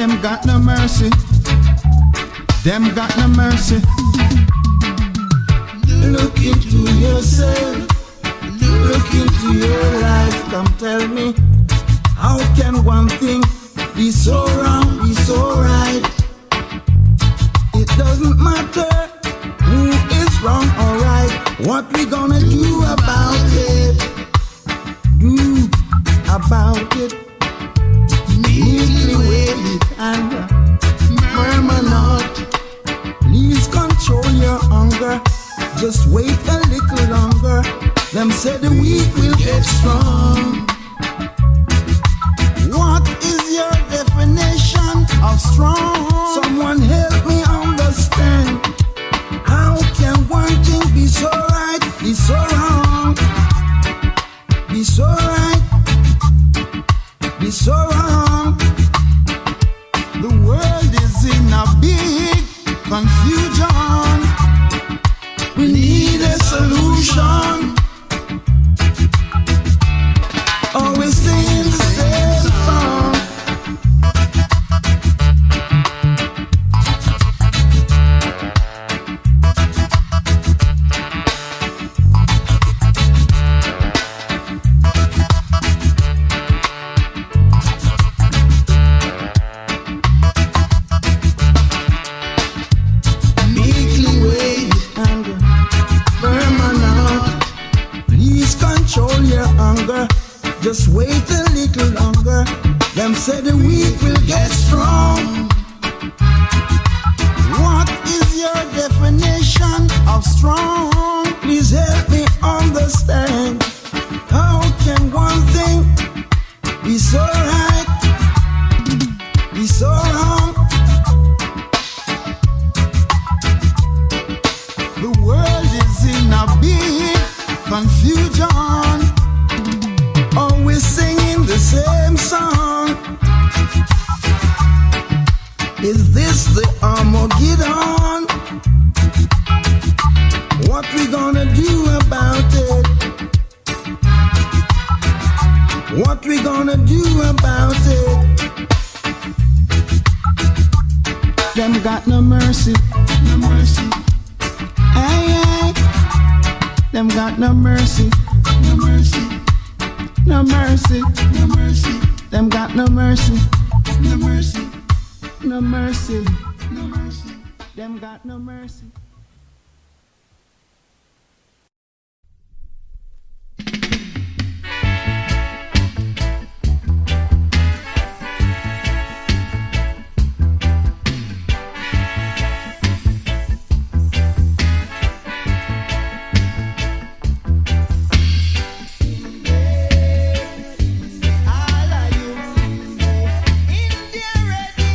them got no mercy. Them got no mercy. Look into yourself. Look into your life. Come tell me, how can one thing be so wrong, be so right? It doesn't matter who is wrong or right. What we gonna do about it? Do about it. Neatly weighted and murmur not. Please control your hunger. Just wait a little longer. Them say the weak will get strong. What is your definition of strong? Someone help me understand. How can one thing be so right, be so wrong? Be so right, be so wrong. The world is in a big confusion. We need a solution. Always singing the same song. Meekly wait and permanent. Please control your hunger. Just wait a little longer. Them say the weak will get strong. What is your definition of strong? Please help me understand. How can one thing be so right, be so wrong? The world is in a big confusion. Always singing the same song. Is this the Armageddon? What we gonna do about it? What we gonna do about it? Them got no mercy, no mercy. Aye, aye. Them got no mercy, no mercy. No mercy, no mercy. Them got no mercy, no mercy. No mercy, no mercy. Them got no mercy. India ready.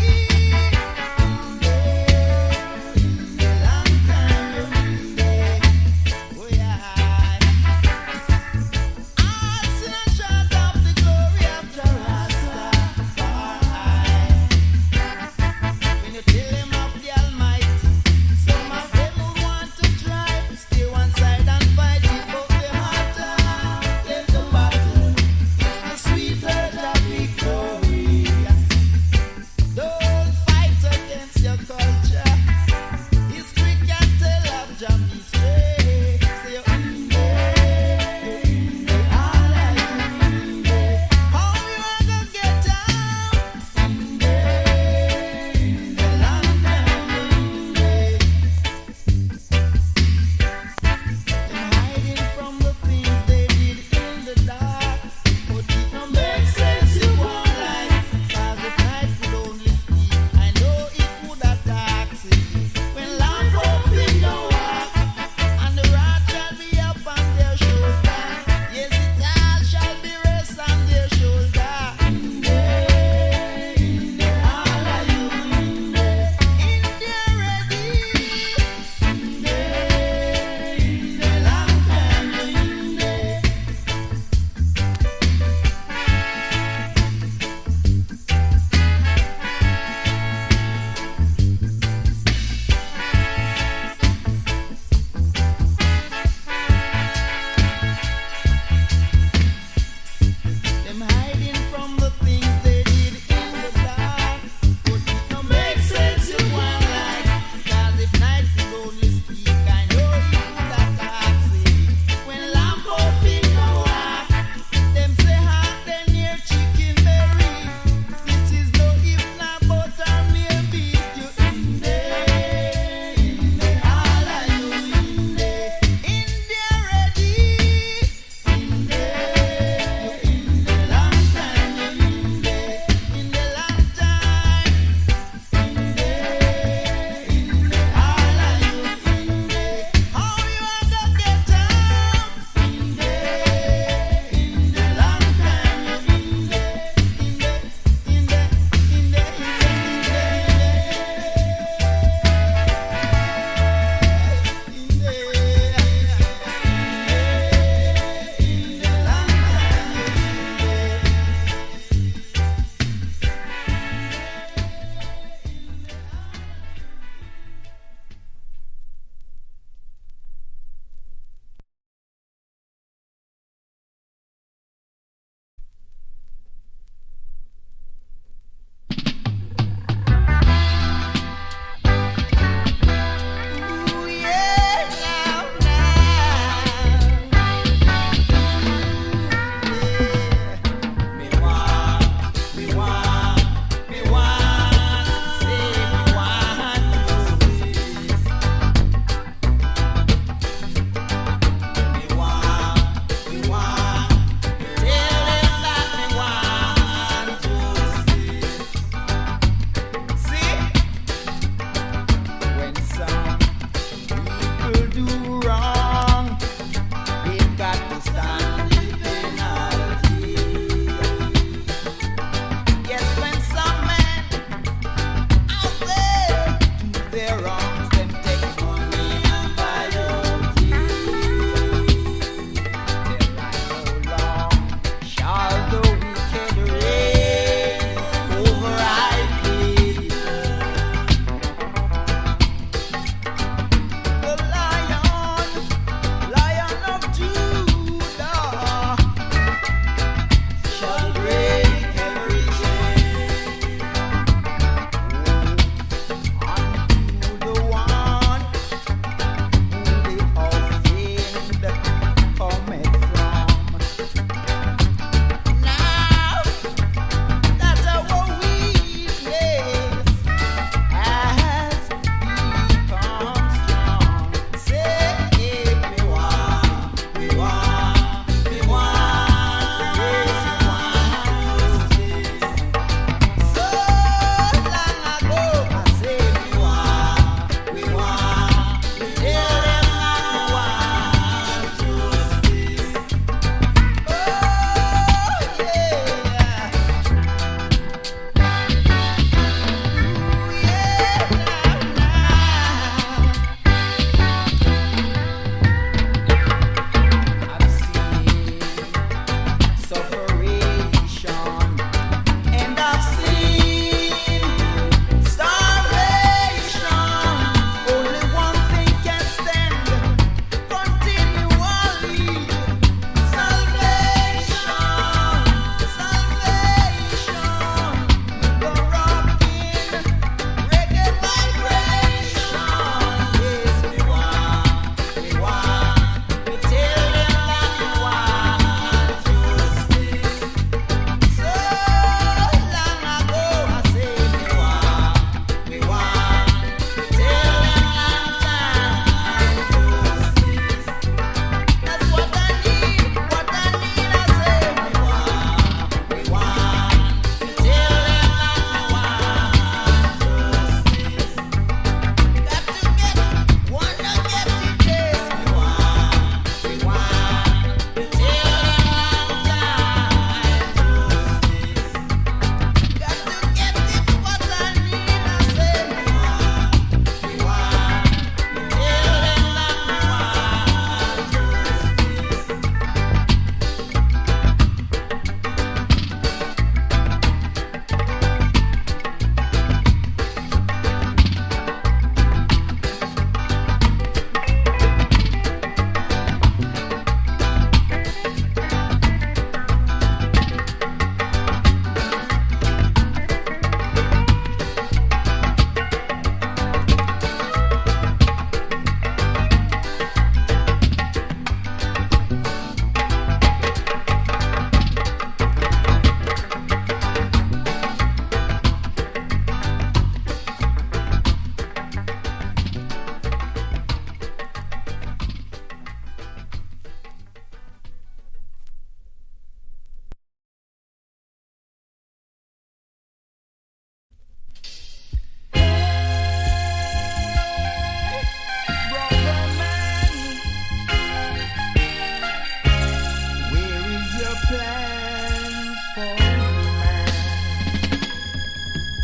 plans for man.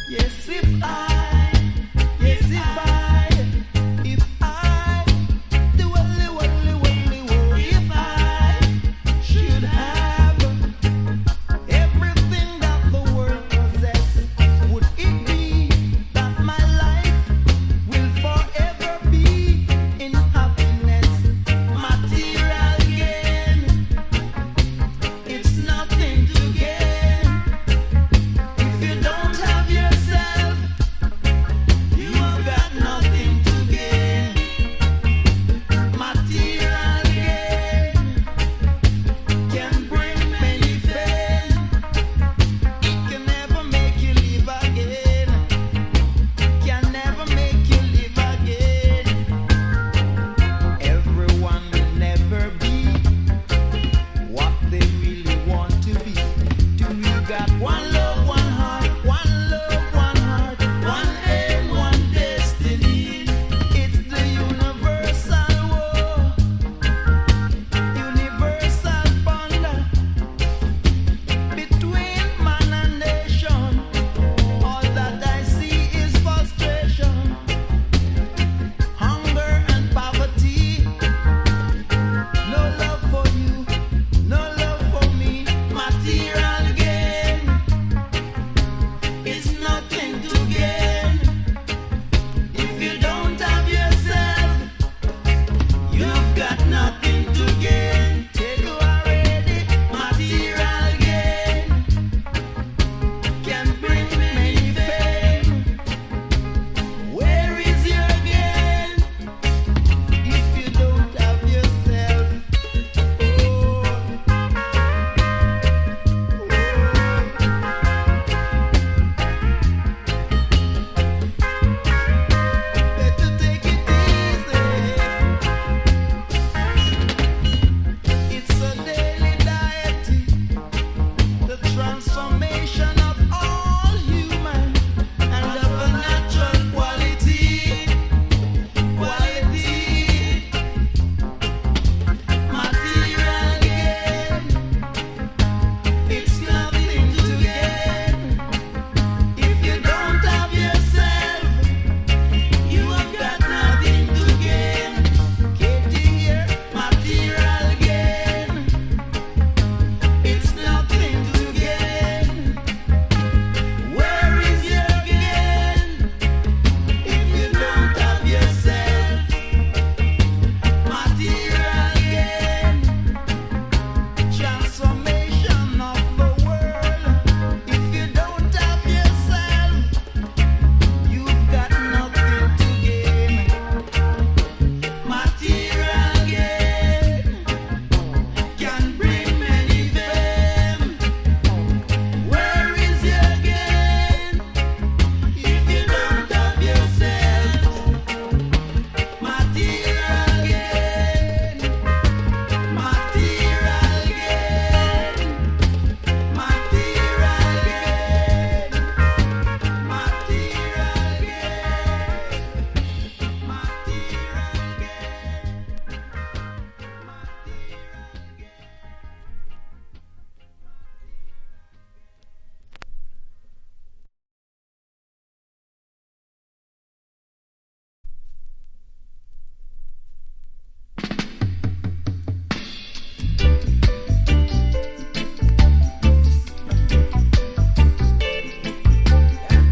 Yes, if I do if I should have everything that the world possesses, would it be that my life will forever be in happiness? Material gain, it's nothing to gain. If you don't have yourself, you have got nothing to gain. Material gain can bring many fame. It can never make you live again. Can never make you live again. Everyone will never be what they really want to be. Till we got one love, one heart, one love, one heart, one aim, one destiny. It's the universal war, universal bond between man and nation. All that I see is frustration, hunger and poverty. No love for you, no love for me. Material gain is nothing to gain. If you don't have yourself, you've got nothing to gain. Take you already. Material gain can bring many fame. Where is your gain if you don't have yourself? Better take it easy. It's a daily deity, the transformation of all human and of a natural quality. Material gain, it's nothing to gain. If you don't have yourself, you have got nothing to gain. Get here, material gain, it's nothing to gain. Where is your gain if you don't have yourself? Material gain, transformation of the world. If you don't have yourself, you've got nothing to gain. Material gain can bring many fame. Where is your gain if you don't have yourself? Material gain, material gain, material gain, material gain, material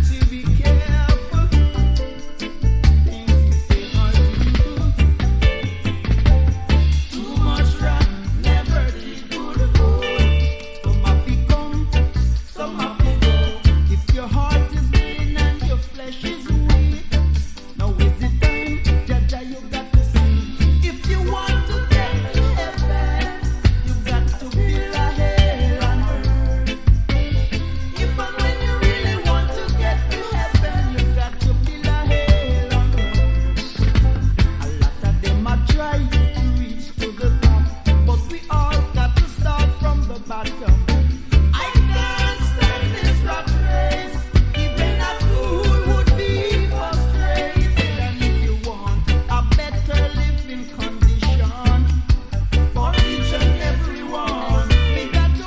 to be careful, things you say or do. Too much rap never did good. Some have to come, some have to go. If your heart is willing and your flesh is weak, now is the time, Jaja, you got to see. If you want to get to heaven, you got to build a hell on earth. If and when you really want to get to heaven, you got to build a hell on earth. A lot of them are trying to reach to the top, but we all got to start from the bottom. I can't stand this rat race. Even a fool would be frustrated. And if you want a better living condition for each and everyone, we got to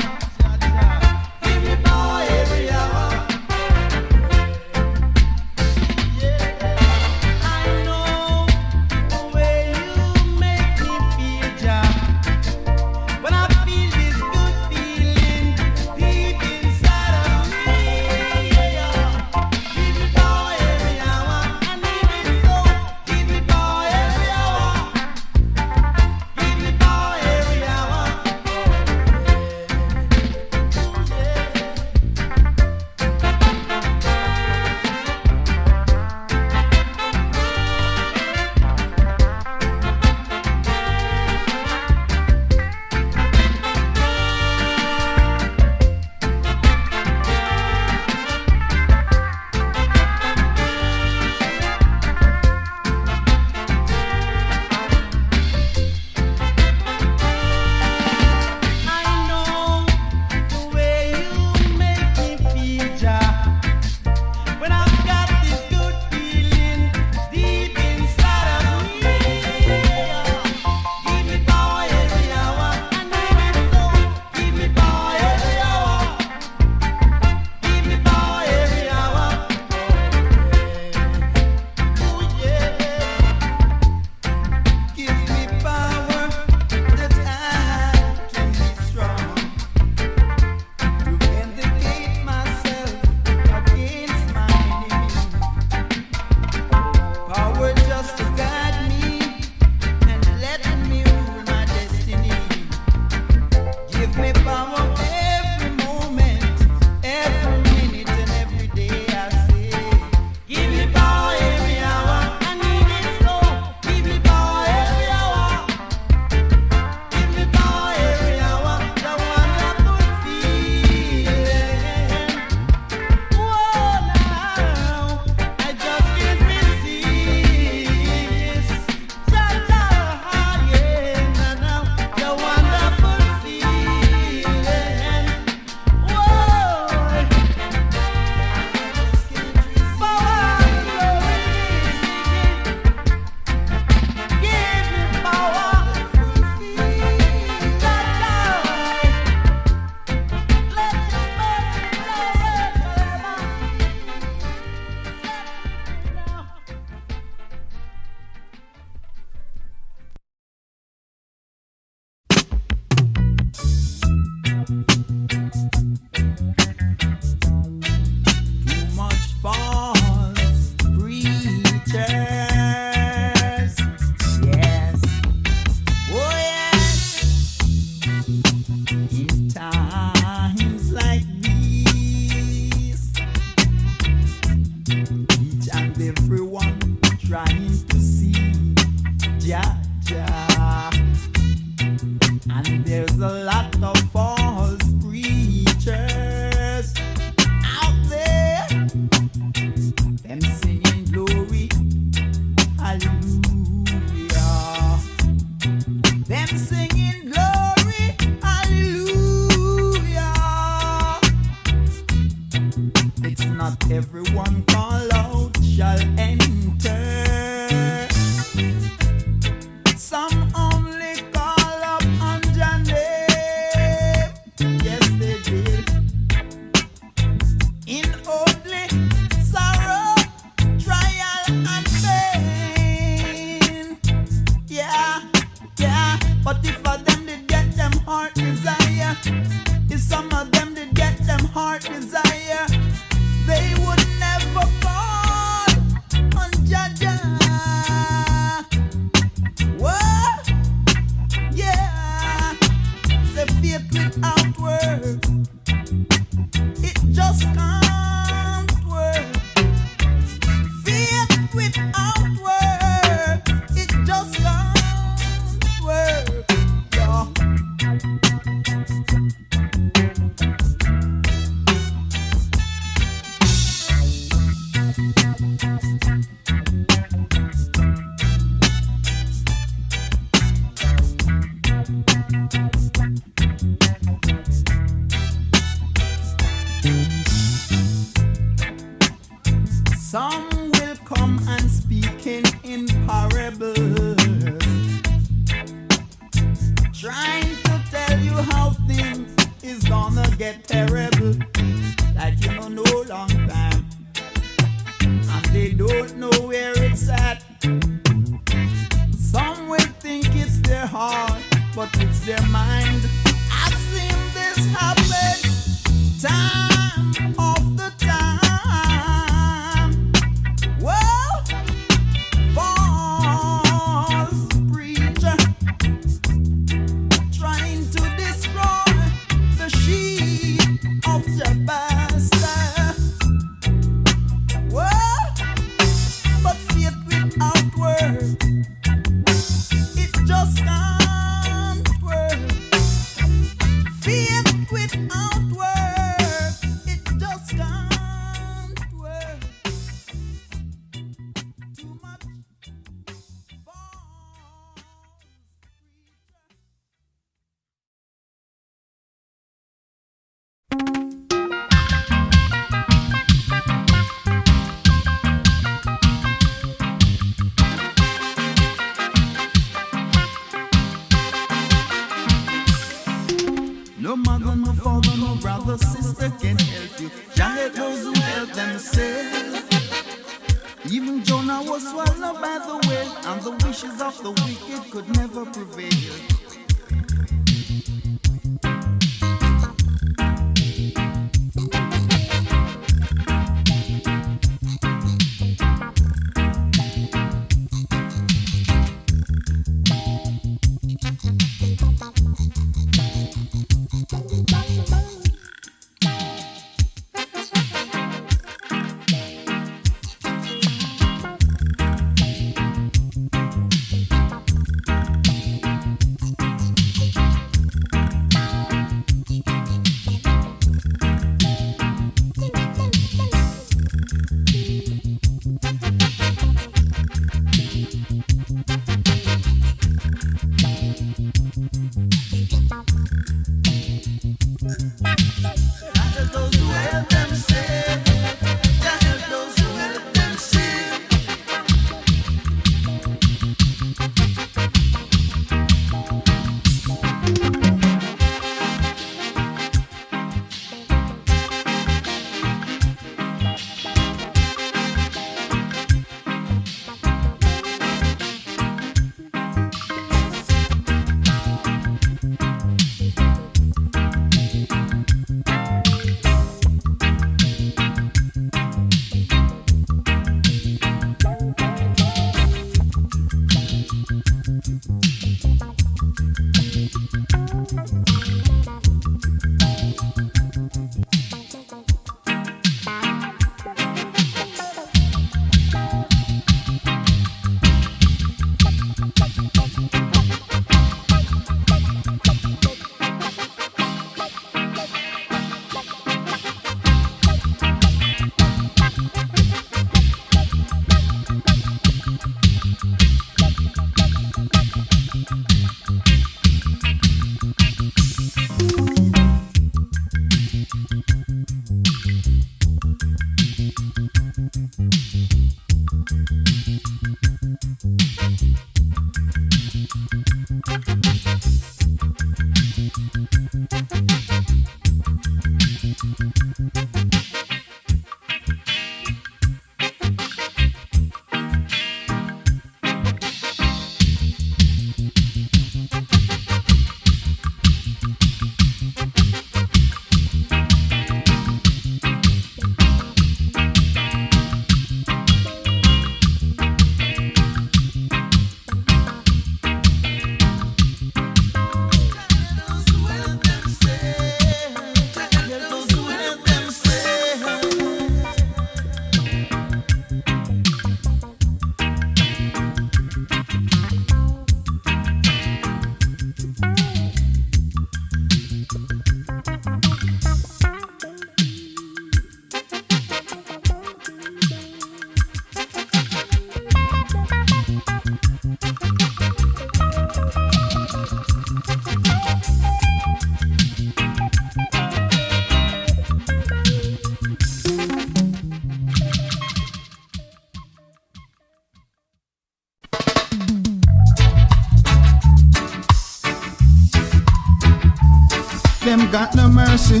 Them got no mercy.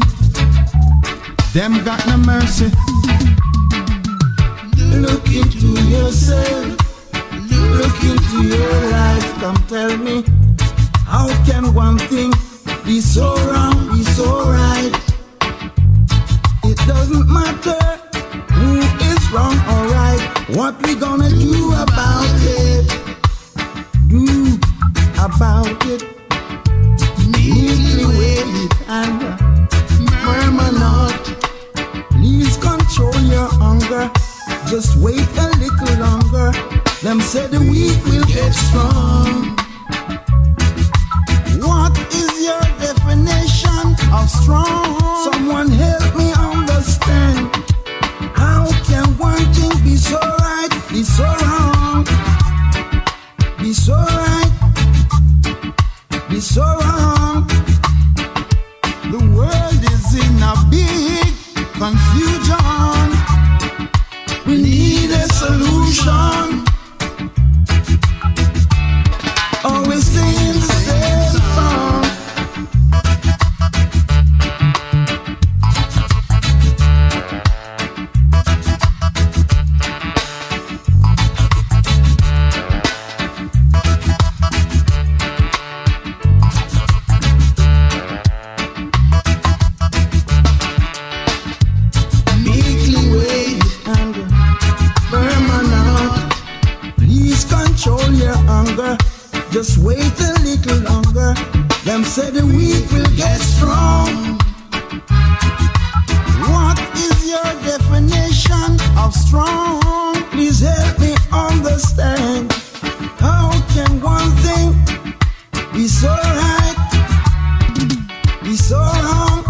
Them got no mercy. Look into yourself. Look into your life. Come tell me, how can one thing be so wrong, be so right? It doesn't matter who is wrong or right. What we gonna do about it? Do about it. Neatly weighted and murmur not. Please control your hunger. Just wait a little longer. Them say the weak will get strong. What is your definition of strong? Someone help me understand. How can one thing be so right, be so wrong? Be so right, be so wrong. The world is in a big confusion. We need a solution. Always singing the same song. Meekly wait and permanent. Please control your hunger. Just wait a little longer. Them say the weak will get strong. What is your definition of strong? Please help me understand. How can one thing be so right, be so wrong?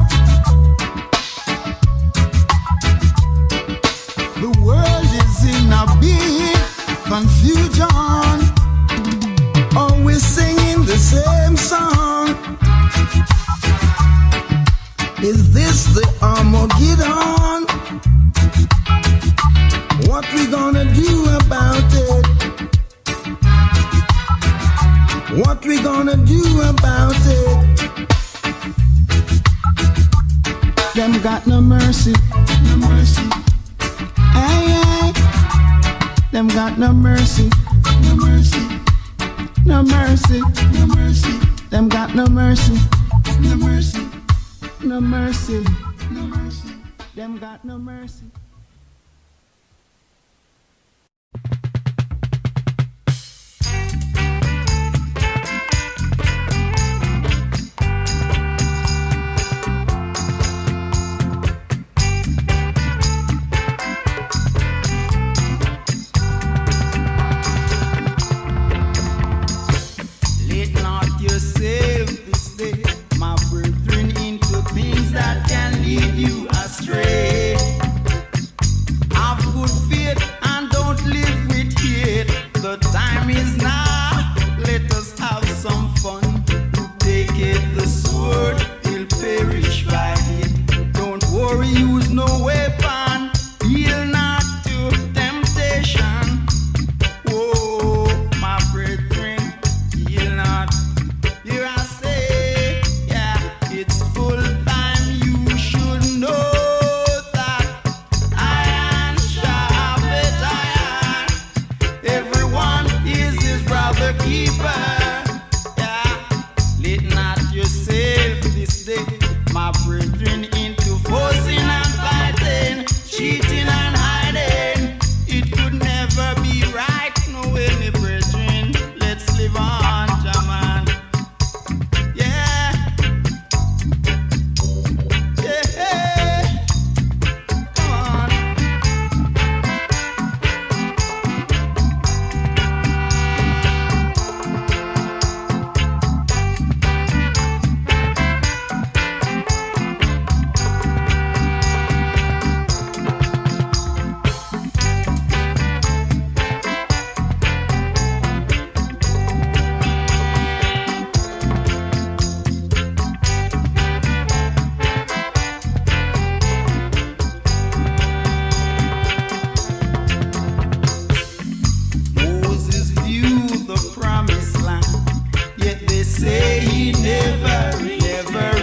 The world is in a big confusion. Always singing the same song. Is this the Armageddon? What we gonna do about it? What we gonna do about it? Them got no mercy, no mercy. Aye, aye. Them got no mercy, no mercy. No mercy, no mercy. Them got no mercy, no mercy. No mercy, no mercy. Them got no mercy. Let not yourself this day, my brethren, into things that can lead you astray. some fun. Who taketh the sword, he'll perish by it. Don't worry, use no weapon, he'll not to temptation. Oh, my brethren, he'll not. Here I say, yeah, it's full time. You should know that iron sharpens iron. Everyone is his brother keeper. Yeah, let not yourself this day, my brethren, into forcing and fighting, cheating and hiding. It could never be right. No way, my brethren. Let's live on, Jaman. Yeah. Yeah. Come on. Moses viewed the promised land, yet they say he never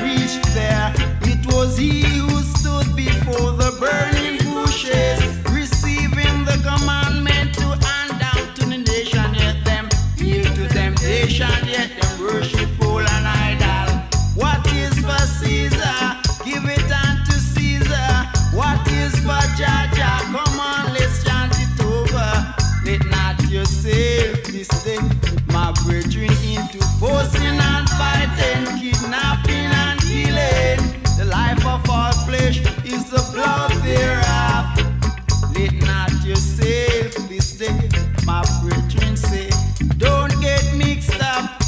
reached there. It was he who stood before the burning bushes, receiving the commandment to hand down to the nation, yet them yield to temptation, yet them worship pole and idol. What is for Caesar? Give it unto Caesar. What is for Jaja? Come on, let's chant it over. Let not yourself this day, my brethren, into forcing and fighting, kidnapping and killing. The life of all flesh is the blood thereof. Let not yourself this day, my brethren, say, don't get mixed up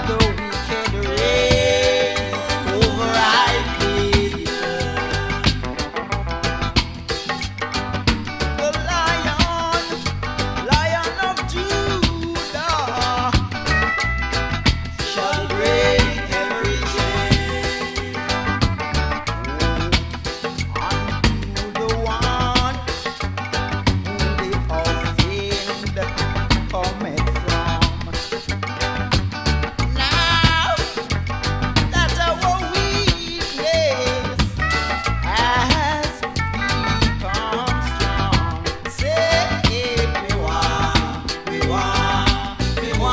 the wicked reign over our people. The Lion of Judah, shall break every chain. Unto the one who the offend cometh from. Now that our weakness has become strong, say we want, yes, we want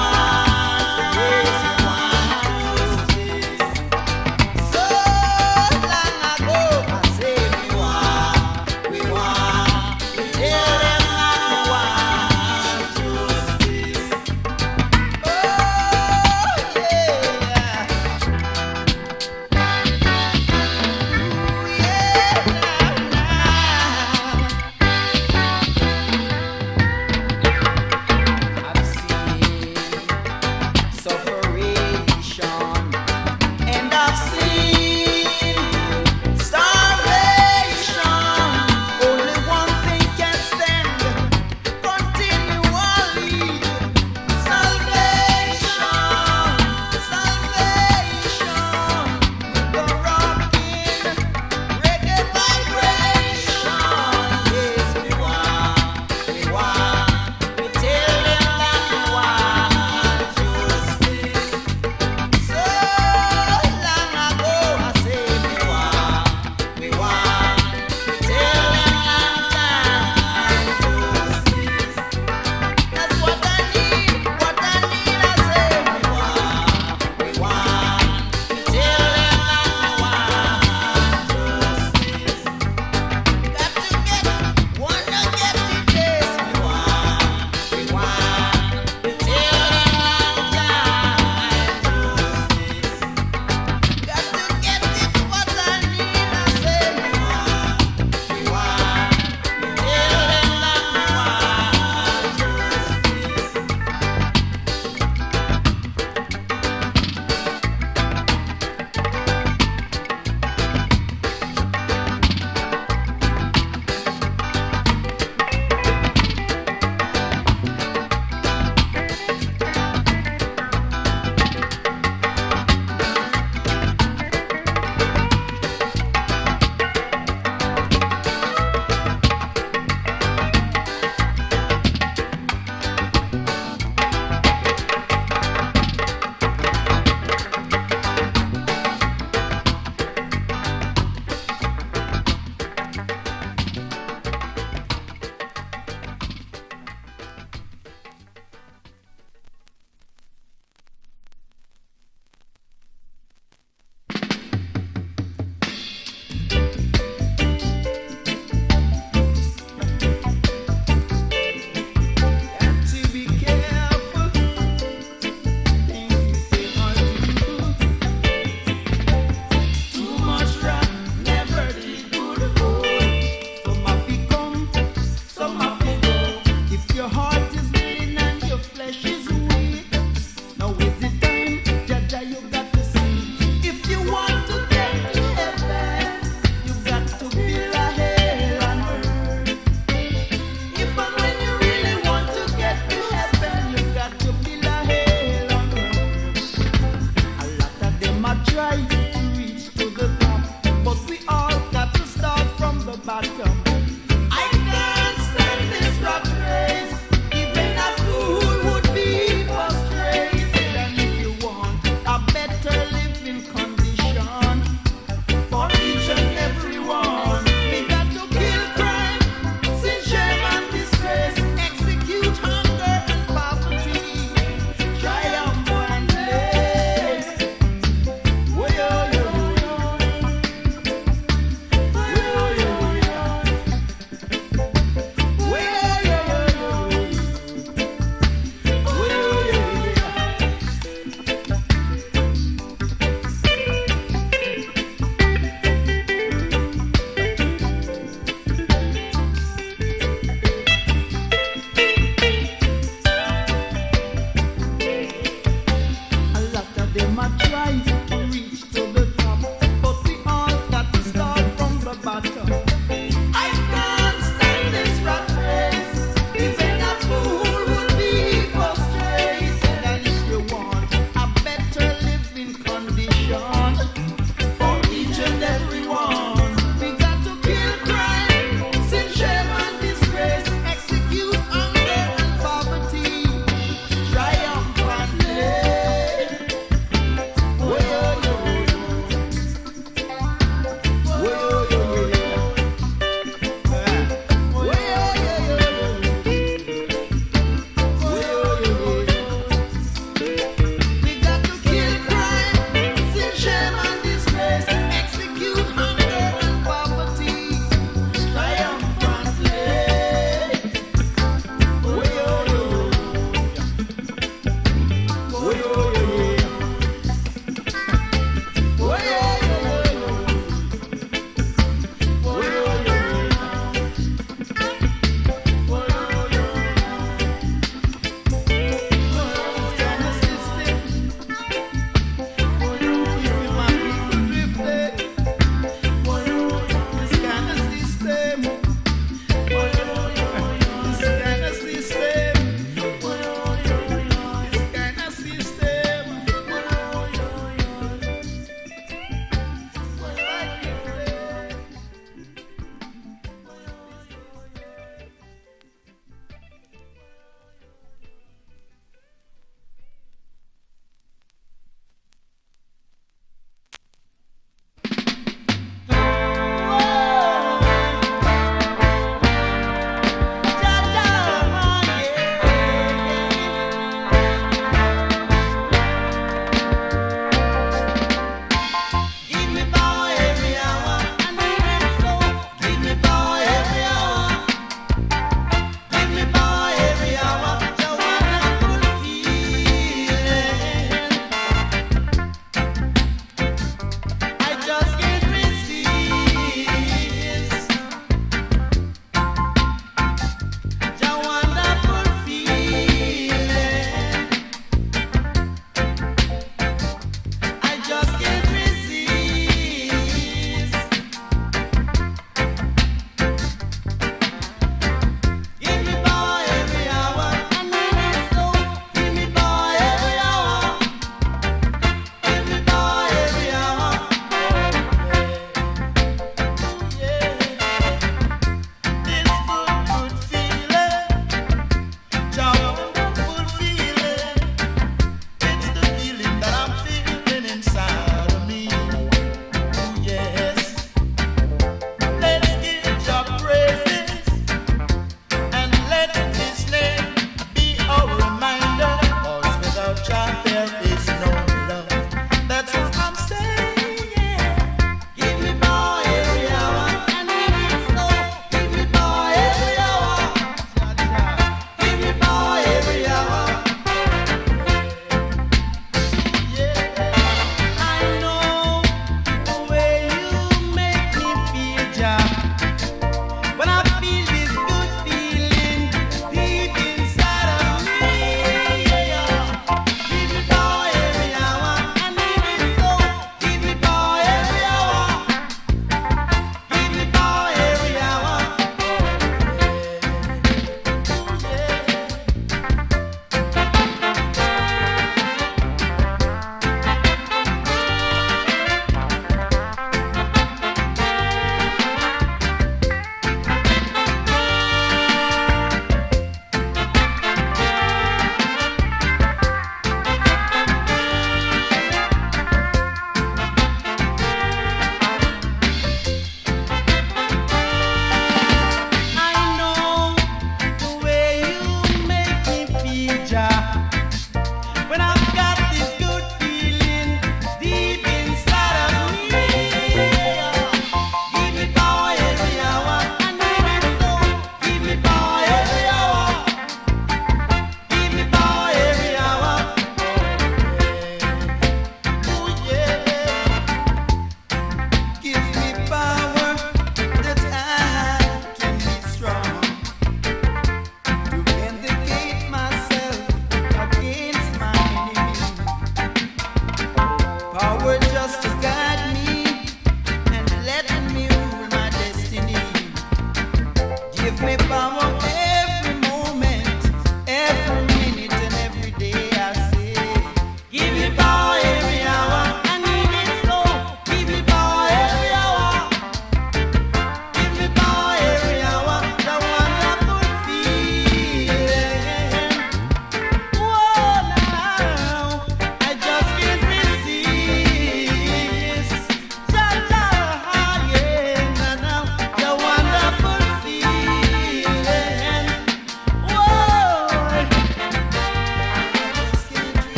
justice. So long ago I say we want, we tell them that we want justice. Oh yeah. I've seen sufferation and I've seen starvation. Only one thing can stand continually: salvation, salvation. The rocking reggae vibration. Yes, we tell them that we want justice. So long ago I say we want, we tell them that justice. That's what I need, I say we want, we tell them that we want justice. Got to get, wanna get it, yes, we want, we tell them that justice. Got to get it, what I need, I say we want, we tell them that we got to be careful things you say or do. Too much rap never did good for. Some have to come, some have to go. If your heart is willing and your flesh is weak, now is the time, Jaja, you got to see. If you want to get to heaven, you got to build a hell on earth. If and when you really want to get to heaven, you got to build a hell on earth. A lot of them are trying to reach to the top, but we all got to start from the bottom. I can't stand this rat race. Even a fool would be frustrated. And if you want a better living condition for each and every one, we got to kill crime, sin, shame and disgrace, execute hunger and poverty triumphantly. Oh yeah. Them a try to reach to the top, but we all got to start from the bottom. I can't stand this rat race. Even a fool would be frustrated. And if you want a better living condition for each and every one, we got to kill crime, sin, shame and disgrace, execute hunger and poverty triumphantly. Oh, yo, yo, yo.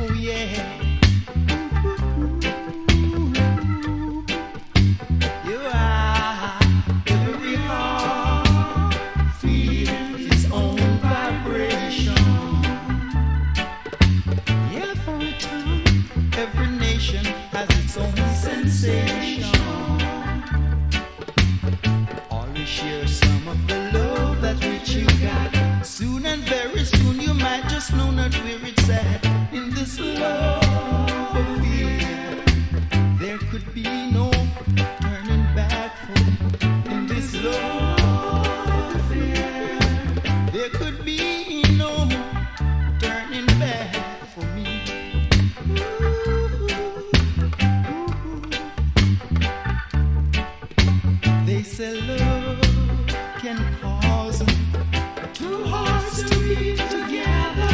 Oh yeah. You are every heart feels its own vibration. Every tongue, every nation has its own sensation. Always share some of the love that which you got. Soon and very soon you might just know not where it's at. In this love affair, there could be no turning back for me. In this love affair, there could be no turning back for me. They say love can cause two hearts to be together,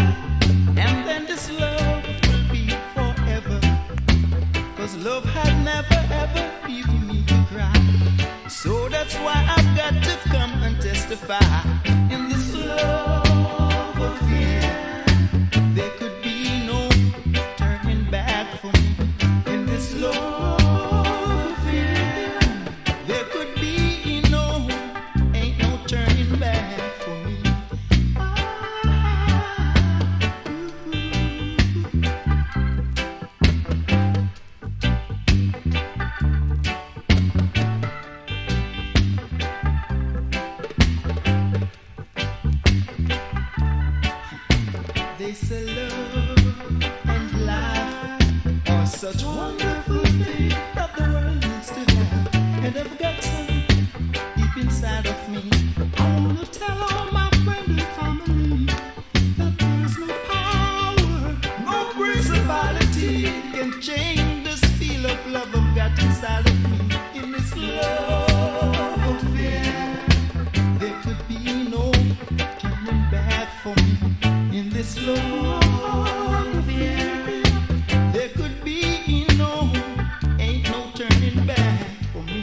and then this love will be forever. 'Cause love had never ever given me to cry. So that's why I've got to come and testify. In this love affair, there could be no turning back for me. In this love affair, there could be ain't no turning back for me. They say love and life are such wonderful things that the world needs to have. And I've got some deep inside of me. I want to tell all my friends and family that there's no power, no principality can change this feel of love I've got inside of me. In this love affair, there could be no turning back for me. In this love affair, there could be ain't no turning back for me.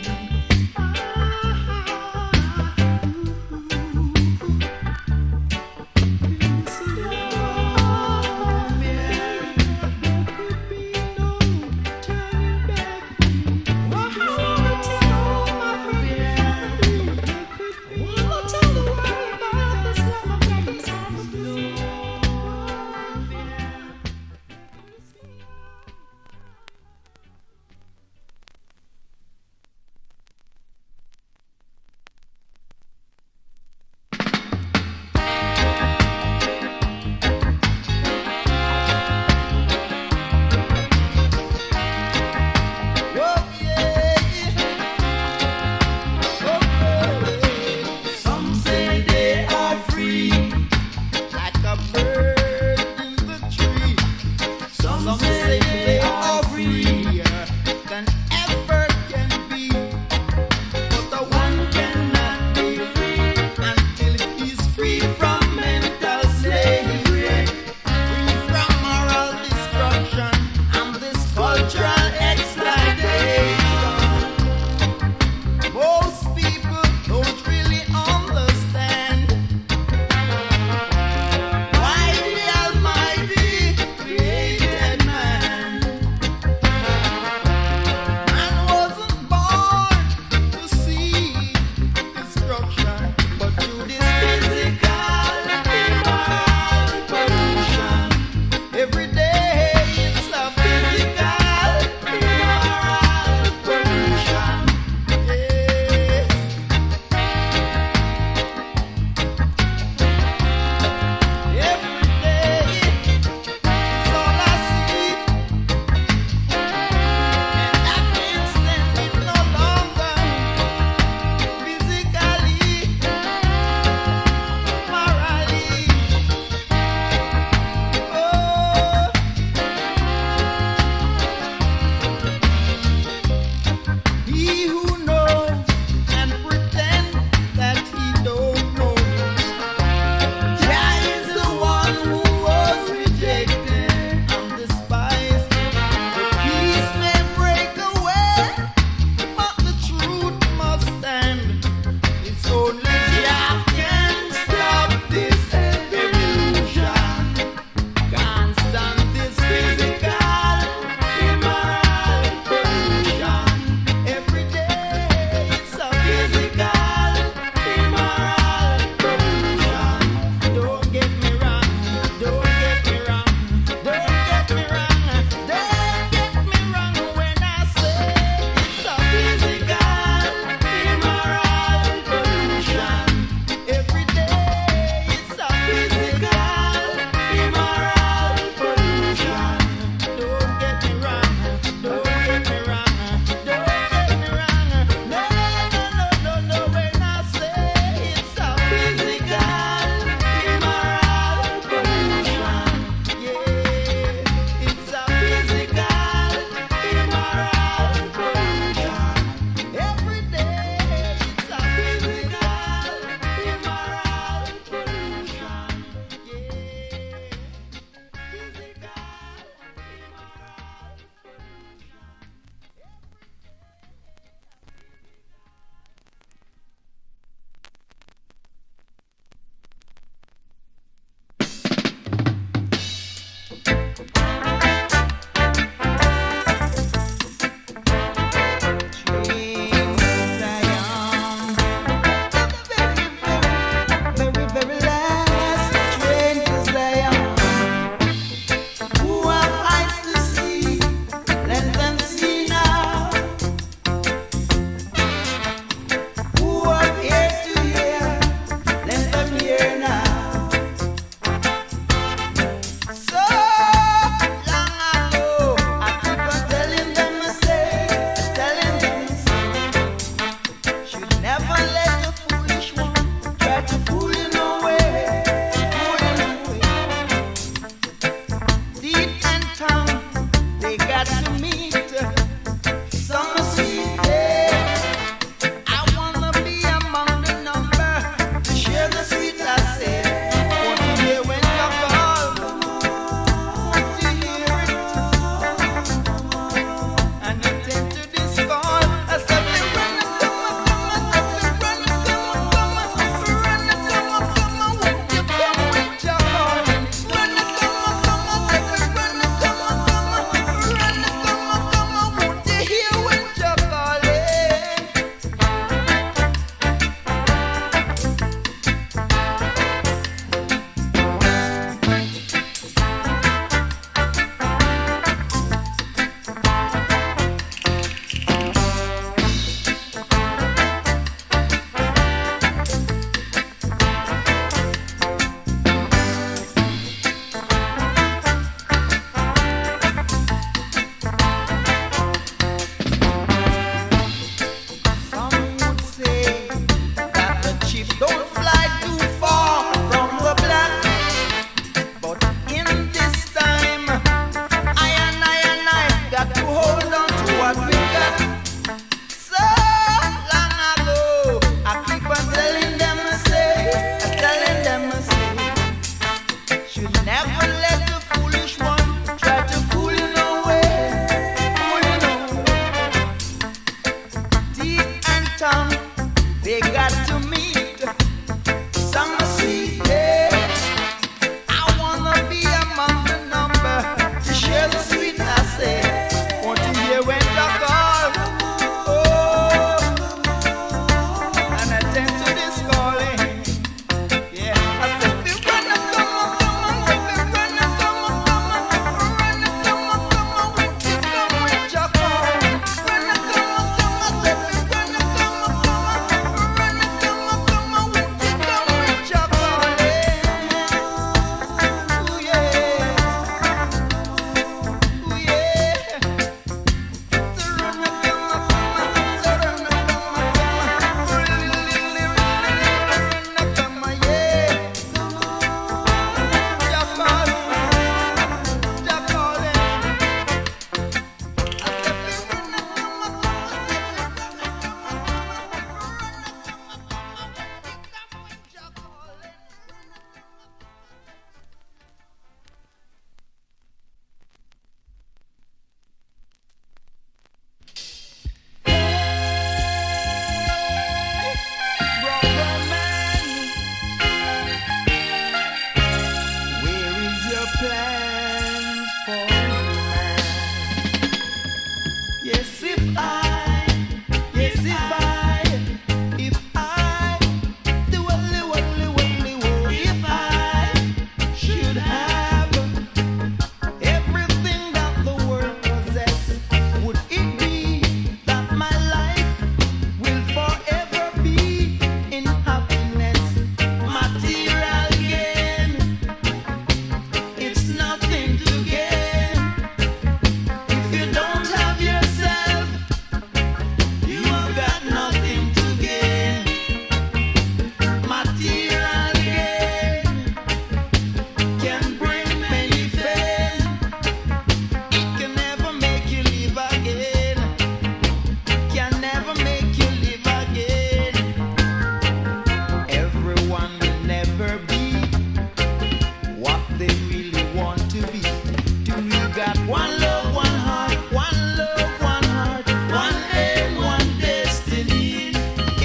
got one love, one heart, one love, one heart, one aim, one destiny.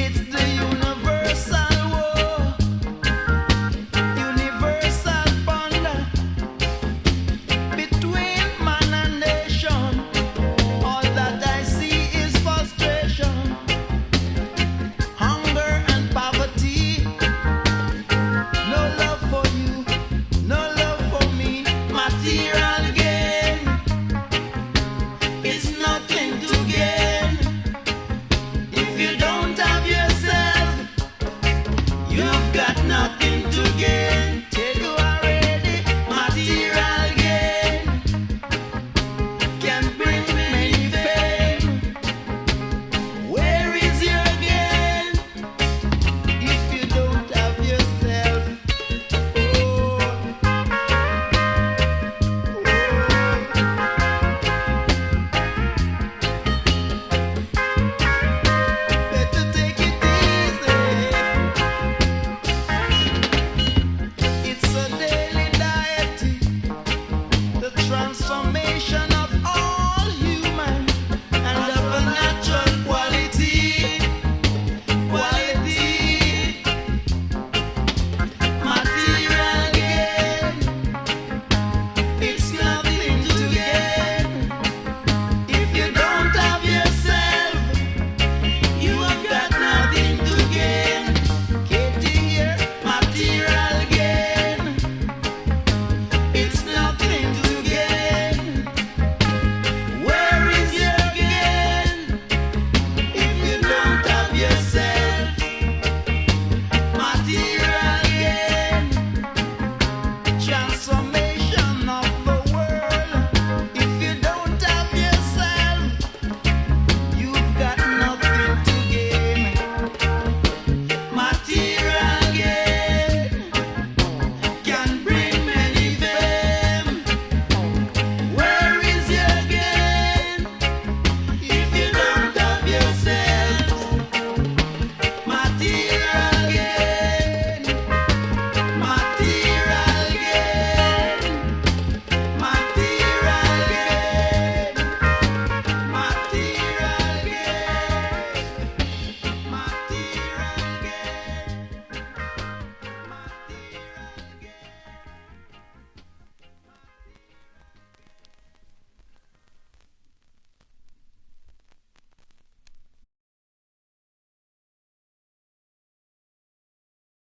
It's the universal war, universal bond between man and nation. All that I see is frustration, hunger and poverty. No love for you, no love for me. Material